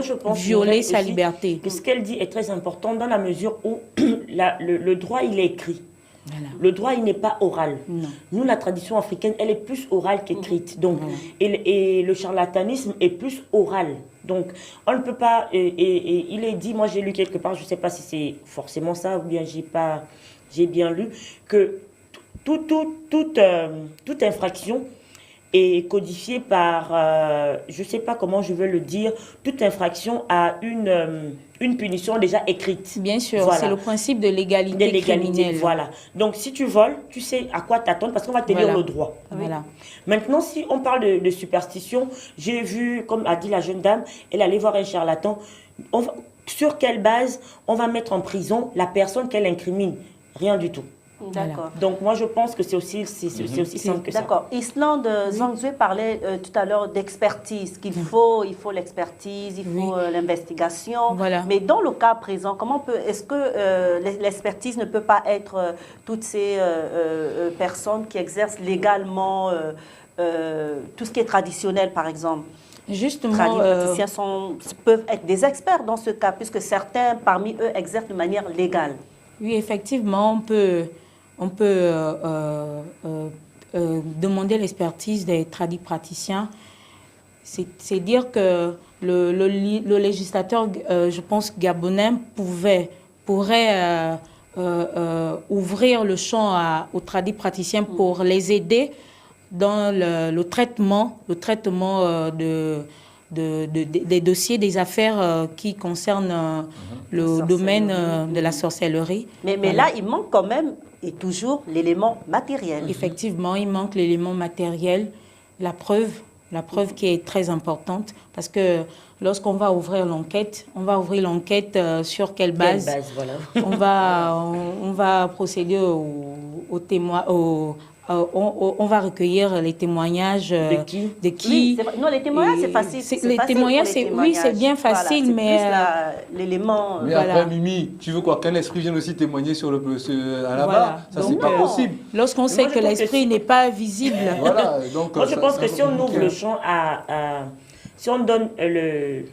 Speaker 3: je pense
Speaker 9: violer sa liberté.
Speaker 3: Que ce qu'elle dit est très important dans la mesure où le droit, il est écrit. Voilà. Le droit, il n'est pas oral. Non. Nous, la tradition africaine, elle est plus orale qu'écrite. Donc, et le charlatanisme est plus oral. Donc, on ne peut pas... Et il est dit, moi j'ai lu quelque part, je ne sais pas si c'est forcément ça ou bien j'ai bien lu, que toute infraction est codifiée par, je ne sais pas comment je veux le dire, toute infraction a une punition déjà écrite.
Speaker 9: Bien sûr, voilà. C'est le principe de l'égalité criminelle.
Speaker 3: Voilà. Donc, si tu voles, tu sais à quoi t'attendre parce qu'on va te lire le droit.
Speaker 9: Voilà.
Speaker 3: Maintenant, si on parle de superstition, j'ai vu, comme a dit la jeune dame, elle allait voir un charlatan. Sur quelle base on va mettre en prison la personne qu'elle incrimine? Rien du tout.
Speaker 1: D'accord.
Speaker 3: Donc moi je pense que c'est aussi simple que ça.
Speaker 1: D'accord. Islande Zangzue parlait tout à l'heure d'expertise, qu'il faut l'expertise, il faut l'investigation.
Speaker 9: Voilà.
Speaker 1: Mais dans le cas présent, est-ce que l'expertise ne peut pas être toutes ces personnes qui exercent légalement tout ce qui est traditionnel, par exemple?
Speaker 9: Justement,
Speaker 1: les praticiens peuvent être des experts dans ce cas, puisque certains parmi eux exercent de manière légale.
Speaker 9: Oui, effectivement, on peut demander l'expertise des tradis praticiens. C'est dire que le législateur, je pense, gabonais pourrait ouvrir le champ aux tradipraticiens pour les aider dans le traitement des dossiers, des affaires qui concernent le domaine de la sorcellerie.
Speaker 1: Mais là, il manque quand même et toujours l'élément matériel.
Speaker 9: Effectivement, il manque l'élément matériel, la preuve qui est très importante, parce que lorsqu'on va ouvrir l'enquête, sur quelle base,
Speaker 3: voilà.
Speaker 9: on va procéder aux témoins, on va recueillir les témoignages
Speaker 3: de qui
Speaker 1: Oui, non, les témoignages, c'est facile.
Speaker 9: Les témoignages, oui, c'est bien facile,
Speaker 1: mais l'élément.
Speaker 2: Mais après, Mimi, tu veux quoi? Qu'un esprit vienne aussi témoigner à la barre? Ça, c'est pas possible.
Speaker 9: Lorsqu'on sait que l'esprit n'est pas visible.
Speaker 2: Voilà, donc,
Speaker 3: moi, je pense que si on ouvre le champ si on donne une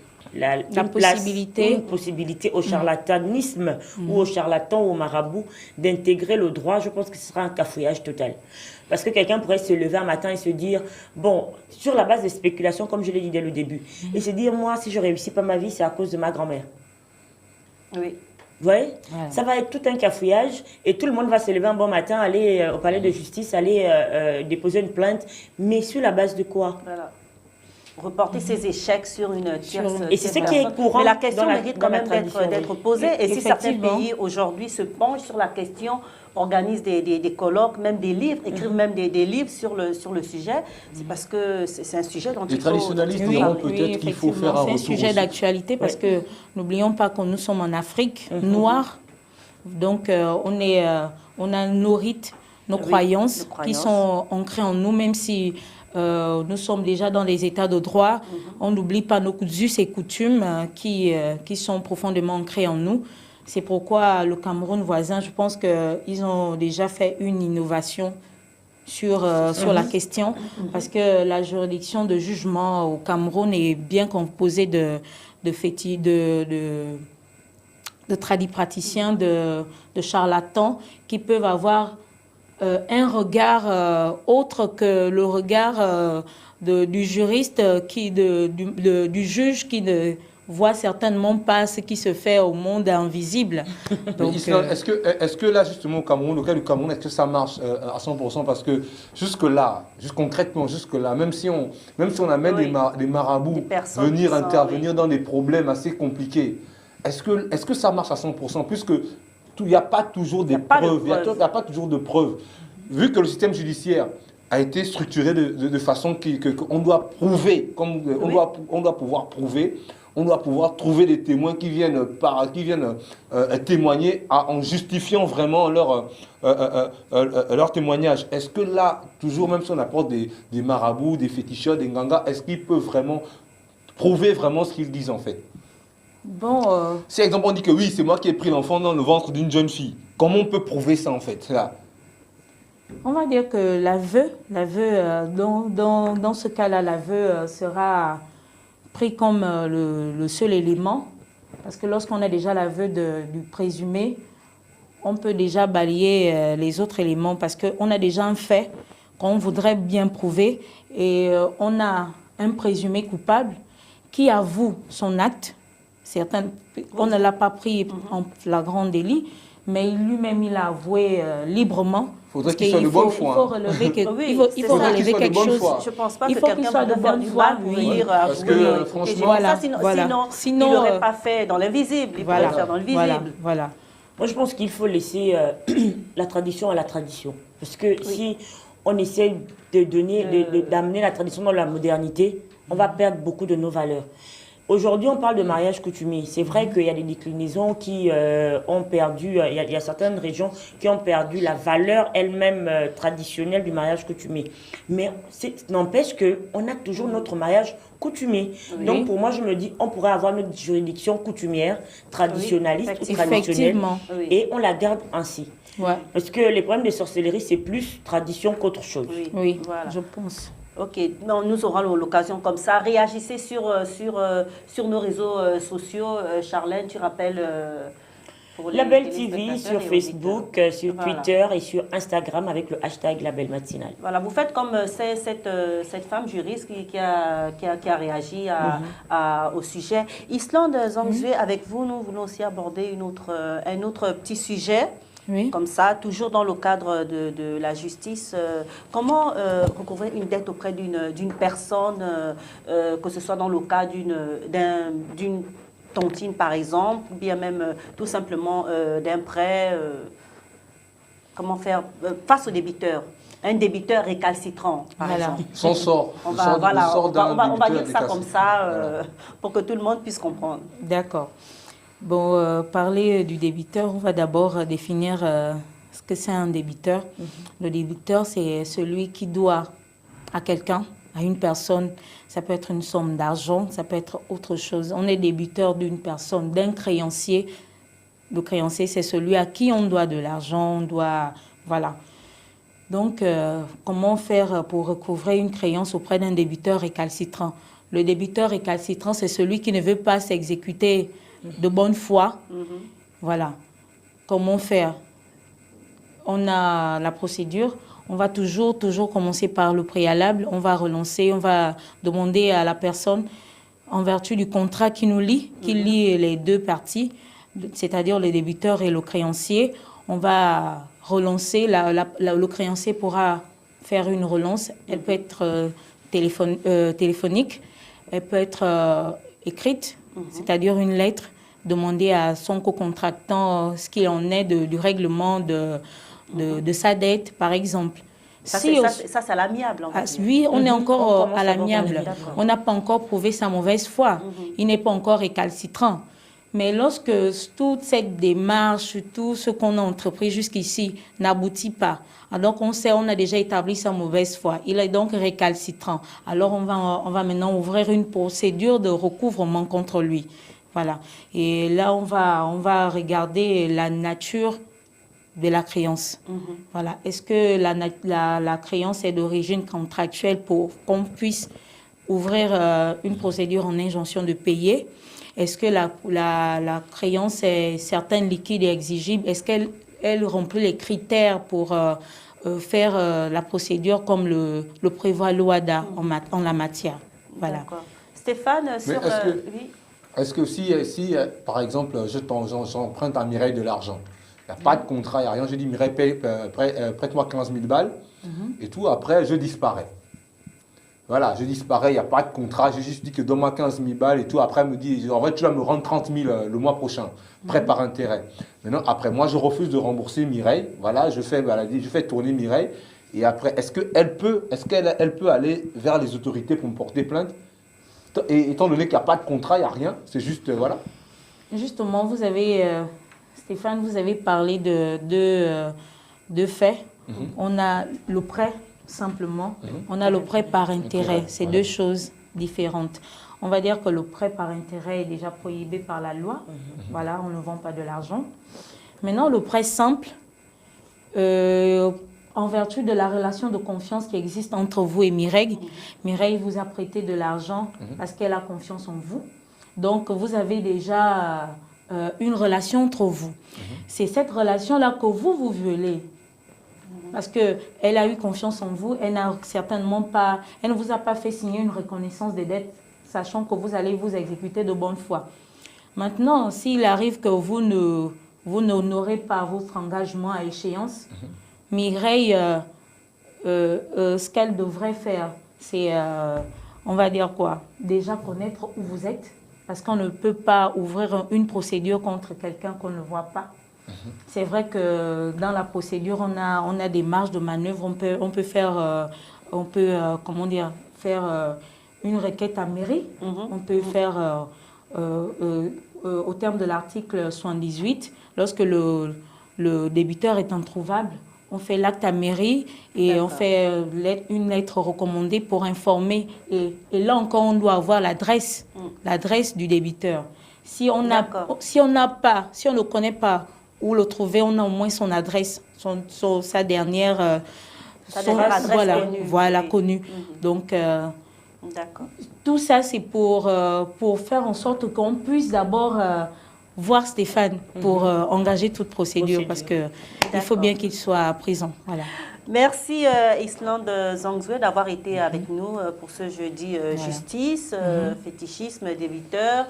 Speaker 3: possibilité au charlatanisme ou au charlatan ou au marabout d'intégrer le droit, je pense que ce sera un cafouillage total. Parce que quelqu'un pourrait se lever un matin et se dire, bon, sur la base des spéculations, comme je l'ai dit dès le début, et se dire, moi, si je ne réussis pas ma vie, c'est à cause de ma grand-mère.
Speaker 1: Oui.
Speaker 3: Vous voyez, ça va être tout un cafouillage et tout le monde va se lever un bon matin, aller au palais de justice, aller déposer une plainte, mais sur la base de quoi?
Speaker 1: Voilà. Reporter ses échecs sur une tierce.
Speaker 3: Et c'est ce qui est courant.
Speaker 1: Mais la question mérite quand même d'être posée. Et si certains pays aujourd'hui se penchent sur la question, organisent des colloques, même des livres, écrivent même des livres sur le sujet, c'est parce que c'est un sujet dont
Speaker 2: les traditionnalistes diront peut-être qu'il faut faire un retour.
Speaker 9: C'est un sujet d'actualité parce que n'oublions pas que nous sommes en Afrique noire. Donc on a nos rites, nos croyances qui sont ancrées en nous, même si nous sommes déjà dans les états de droit. On n'oublie pas nos us et coutumes qui sont profondément ancrés en nous. C'est pourquoi le Cameroun voisin, je pense qu'ils ont déjà fait une innovation sur la question, parce que la juridiction de jugement au Cameroun est bien composée de tradipraticiens, de charlatans qui peuvent avoir un regard autre que le regard du juriste, du juge qui ne voit certainement pas ce qui se fait au monde invisible.
Speaker 2: Donc, est-ce que là, justement, au Cameroun, au cas du Cameroun, est-ce que ça marche à 100%? Parce que concrètement, jusque-là, même si on amène des marabouts venir intervenir dans des problèmes assez compliqués, est-ce que ça marche à 100%? Puisque il n'y a pas toujours des preuves. Il n'y a pas toujours de preuves. Vu que le système judiciaire a été structuré de façon qu'on doit prouver, on doit pouvoir prouver, on doit pouvoir trouver des témoins qui viennent témoigner en justifiant vraiment leur témoignage. Est-ce que là, toujours, même si on apporte des marabouts, des féticheurs, des ngangas, est-ce qu'ils peuvent vraiment prouver vraiment ce qu'ils disent en fait? Si, exemple, on dit que oui, c'est moi qui ai pris l'enfant dans le ventre d'une jeune fille, comment on peut prouver ça en fait là?
Speaker 9: On va dire que l'aveu, dans ce cas-là, l'aveu sera pris comme le seul élément, parce que lorsqu'on a déjà l'aveu du présumé, on peut déjà balayer les autres éléments, parce qu'on a déjà un fait qu'on voudrait bien prouver, et on a un présumé coupable qui avoue son acte. On ne l'a pas pris en flagrant délit, mais lui-même, il a avoué librement.
Speaker 2: Faudrait qu'il soit de bonne foi.
Speaker 9: Il faut relever quelque chose.
Speaker 1: Je ne pense pas que quelqu'un va faire du mal pour dire
Speaker 2: parce que
Speaker 1: franchement, sinon il n'aurait pas fait dans l'invisible. Il pourrait faire dans le visible.
Speaker 9: Voilà.
Speaker 3: Moi, je pense qu'il faut laisser la tradition à la tradition. Parce que si on essaie d'amener la tradition dans la modernité, on va perdre beaucoup de nos valeurs. Aujourd'hui, on parle de mariage coutumier. C'est vrai qu'il y a des déclinaisons qui ont perdu, il y a certaines régions qui ont perdu la valeur elle-même traditionnelle du mariage coutumier. Mais n'empêche qu'on a toujours notre mariage coutumier. Oui. Donc pour moi, je me dis, on pourrait avoir notre juridiction coutumière, traditionnaliste ou traditionnelle, et on la garde ainsi.
Speaker 9: Ouais.
Speaker 3: Parce que les problèmes de sorcellerie, c'est plus tradition qu'autre chose.
Speaker 9: Oui, voilà. Je pense.
Speaker 1: Ok, nous aurons l'occasion comme ça. Réagissez sur nos réseaux sociaux. Charlène, tu rappelles pour
Speaker 3: Label TV sur Facebook, sur Twitter et sur Instagram avec le hashtag Label Matinal.
Speaker 1: Voilà, vous faites comme cette femme juriste qui a réagi au sujet. Islande Zangzue, avec vous, nous voulons aussi aborder un autre petit sujet. Oui. Comme ça, toujours dans le cadre de la justice, comment recouvrer une dette auprès d'une personne, que ce soit dans le cas d'une tontine par exemple, ou bien même tout simplement d'un prêt, comment faire face au débiteur? Un débiteur récalcitrant, par exemple.
Speaker 2: Son sort.
Speaker 1: On va dire ça comme ça pour que tout le monde puisse comprendre.
Speaker 9: D'accord. Bon, parler du débiteur, on va d'abord définir ce que c'est un débiteur. Le débiteur, c'est celui qui doit à quelqu'un, à une personne. Ça peut être une somme d'argent, ça peut être autre chose. On est débiteur d'une personne, d'un créancier. Le créancier, c'est celui à qui on doit de l'argent, on doit... Voilà. Donc, comment faire pour recouvrer une créance auprès d'un débiteur récalcitrant? Le débiteur récalcitrant, c'est celui qui ne veut pas s'exécuter de bonne foi. Voilà. Comment faire? On a la procédure. On va toujours commencer par le préalable. On va relancer, on va demander à la personne, en vertu du contrat qui nous lie, qui lie les deux parties, c'est-à-dire le débiteur et le créancier, on va relancer, le créancier pourra faire une relance. Elle peut être téléphonique, elle peut être écrite, c'est-à-dire une lettre, demander à son co-contractant ce qu'il en est du règlement de sa dette, par exemple.
Speaker 1: Ça, c'est à l'amiable.
Speaker 9: Oui, on est encore à l'amiable. On n'a pas encore prouvé sa mauvaise foi. Il n'est pas encore récalcitrant. Mais lorsque toute cette démarche, tout ce qu'on a entrepris jusqu'ici n'aboutit pas, alors on sait, on a déjà établi sa mauvaise foi, il est donc récalcitrant. Alors on va maintenant ouvrir une procédure de recouvrement contre lui. Voilà. Et là, on va regarder la nature de la créance. Voilà. Est-ce que la créance est d'origine contractuelle pour qu'on puisse ouvrir une procédure en injonction de payer? Est-ce que la créance est certaine, liquide et exigible? Est-ce qu'elle remplit les critères pour faire la procédure comme le prévoit l'OHADA en la matière? Voilà.
Speaker 1: D'accord. Stéphane,
Speaker 2: est-ce que si par exemple, j'emprunte à Mireille de l'argent, il n'y a pas de contrat, il n'y a rien, je dis Mireille, prête-moi 15 000 balles, et tout, après, je disparais. Voilà, je disparais, il n'y a pas de contrat, j'ai juste dit que donne-moi 15 000 balles et tout. Après, elle me dit, en fait, tu vas me rendre 30 000 le mois prochain, prêt par intérêt. Maintenant, après, moi, je refuse de rembourser Mireille. Voilà, je fais tourner Mireille. Et après, est-ce qu'elle peut aller vers les autorités pour me porter plainte? Et étant donné qu'il n'y a pas de contrat, il n'y a rien, c'est juste, voilà.
Speaker 9: Justement, vous avez, Stéphane, vous avez parlé de faits. On a le prêt. Simplement, on a le prêt par intérêt. C'est deux choses différentes. On va dire que le prêt par intérêt est déjà prohibé par la loi. Voilà, on ne vend pas de l'argent. Maintenant, le prêt simple, en vertu de la relation de confiance qui existe entre vous et Mireille, Mireille vous a prêté de l'argent parce qu'elle a confiance en vous. Donc, vous avez déjà une relation entre vous. C'est cette relation-là que vous violez. Parce qu'elle a eu confiance en vous, elle ne vous a pas fait signer une reconnaissance des dettes, sachant que vous allez vous exécuter de bonne foi. Maintenant, s'il arrive que vous n'honorez pas votre engagement à échéance, Mireille, ce qu'elle devrait faire, c'est, on va dire quoi? Déjà connaître où vous êtes, parce qu'on ne peut pas ouvrir une procédure contre quelqu'un qu'on ne voit pas. C'est vrai que dans la procédure, on a des marges de manœuvre. On peut faire, faire une requête à mairie. On peut faire, au terme de l'article 78, lorsque le débiteur est introuvable, on fait l'acte à mairie et on fait une lettre recommandée pour informer. Et là encore, on doit avoir l'adresse du débiteur. Si on ne connaît pas où le trouver, on a au moins son adresse, sa dernière adresse connue. Donc, tout ça, c'est pour faire en sorte qu'on puisse d'abord voir Stéphane pour engager toute procédure. Parce qu'il faut bien qu'il soit présent. Voilà.
Speaker 1: Merci Islande Zangzwe d'avoir été avec nous pour ce jeudi justice, fétichisme, débiteur.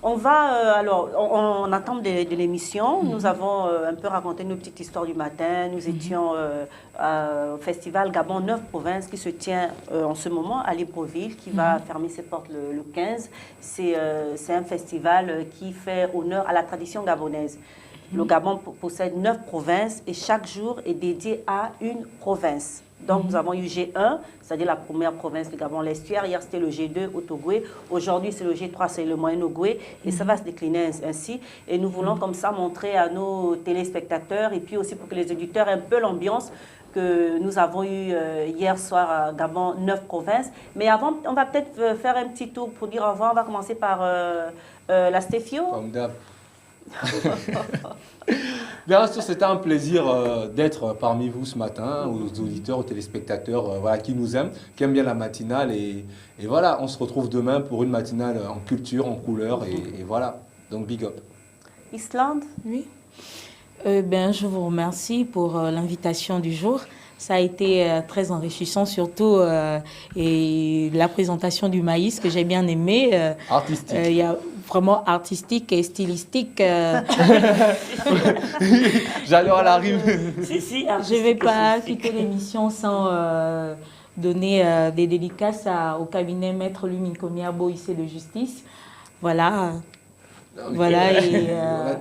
Speaker 1: On va, alors, on attend de l'émission. Nous avons un peu raconté nos petites histoires du matin. Nous étions au festival Gabon 9 provinces qui se tient en ce moment à Libreville, qui va fermer ses portes le 15. C'est un festival qui fait honneur à la tradition gabonaise. Le Gabon possède 9 provinces et chaque jour est dédié à une province. Donc, nous avons eu G1, c'est-à-dire la première province du Gabon, l'estuaire. Hier, c'était le G2, Otogoué. Aujourd'hui, c'est le G3, c'est le Moyen-Ogoué. Et ça va se décliner ainsi. Et nous voulons comme ça montrer à nos téléspectateurs et puis aussi pour que les auditeurs aient un peu l'ambiance que nous avons eu hier soir à Gabon, 9 provinces. Mais avant, on va peut-être faire un petit tour pour dire au revoir. On va commencer par la Stéphio.
Speaker 2: Formidable. Bien sûr, c'était un plaisir d'être parmi vous ce matin, aux auditeurs, aux téléspectateurs voilà, qui nous aiment, qui aiment bien la matinale. Et voilà, on se retrouve demain pour une matinale en culture, en couleur. Et voilà, donc big up.
Speaker 1: Islande.
Speaker 9: Oui. Je vous remercie pour l'invitation du jour. Ça a été très enrichissant, surtout et la présentation du maïs que j'ai bien aimé.
Speaker 2: Artistique.
Speaker 9: Il y a vraiment artistique et stylistique.
Speaker 2: J'adore la rime.
Speaker 9: Je ne vais pas quitter l'émission sans donner des dédicaces au cabinet Maître Lumikonia Boïssé de Justice. Voilà. Voilà, et à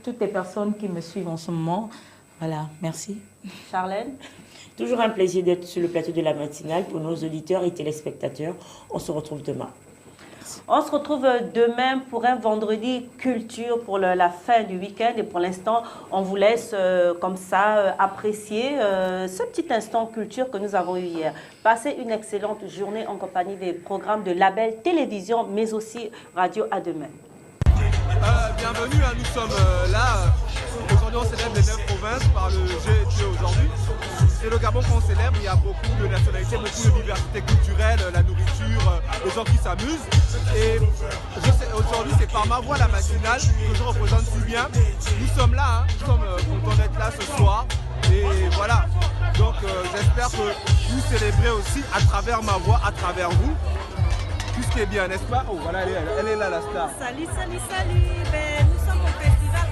Speaker 9: toutes les personnes qui me suivent en ce moment. Voilà, merci.
Speaker 1: Charlène.
Speaker 3: Toujours un plaisir d'être sur le plateau de la matinale pour nos auditeurs et téléspectateurs. On se retrouve demain.
Speaker 1: On se retrouve demain pour un vendredi culture pour la fin du week-end. Et pour l'instant, on vous laisse comme ça apprécier ce petit instant culture que nous avons eu hier. Passez une excellente journée en compagnie des programmes de Label Télévision, mais aussi Radio. À demain.
Speaker 12: Bienvenue, nous sommes là. Aujourd'hui, on célèbre les 9 provinces par le G2 aujourd'hui. C'est le Gabon qu'on célèbre. Il y a beaucoup de nationalités, beaucoup de diversité culturelle, la nourriture, les gens qui s'amusent. Et aujourd'hui, c'est par ma voix la matinale que je représente si bien. Nous sommes là, nous sommes contents d'être là ce soir. Et voilà. Donc, j'espère que vous célébrez aussi à travers ma voix, à travers vous. Tout ce qui est bien, n'est-ce pas? Oh, voilà, elle est là, la star.
Speaker 13: Salut. Nous sommes au festival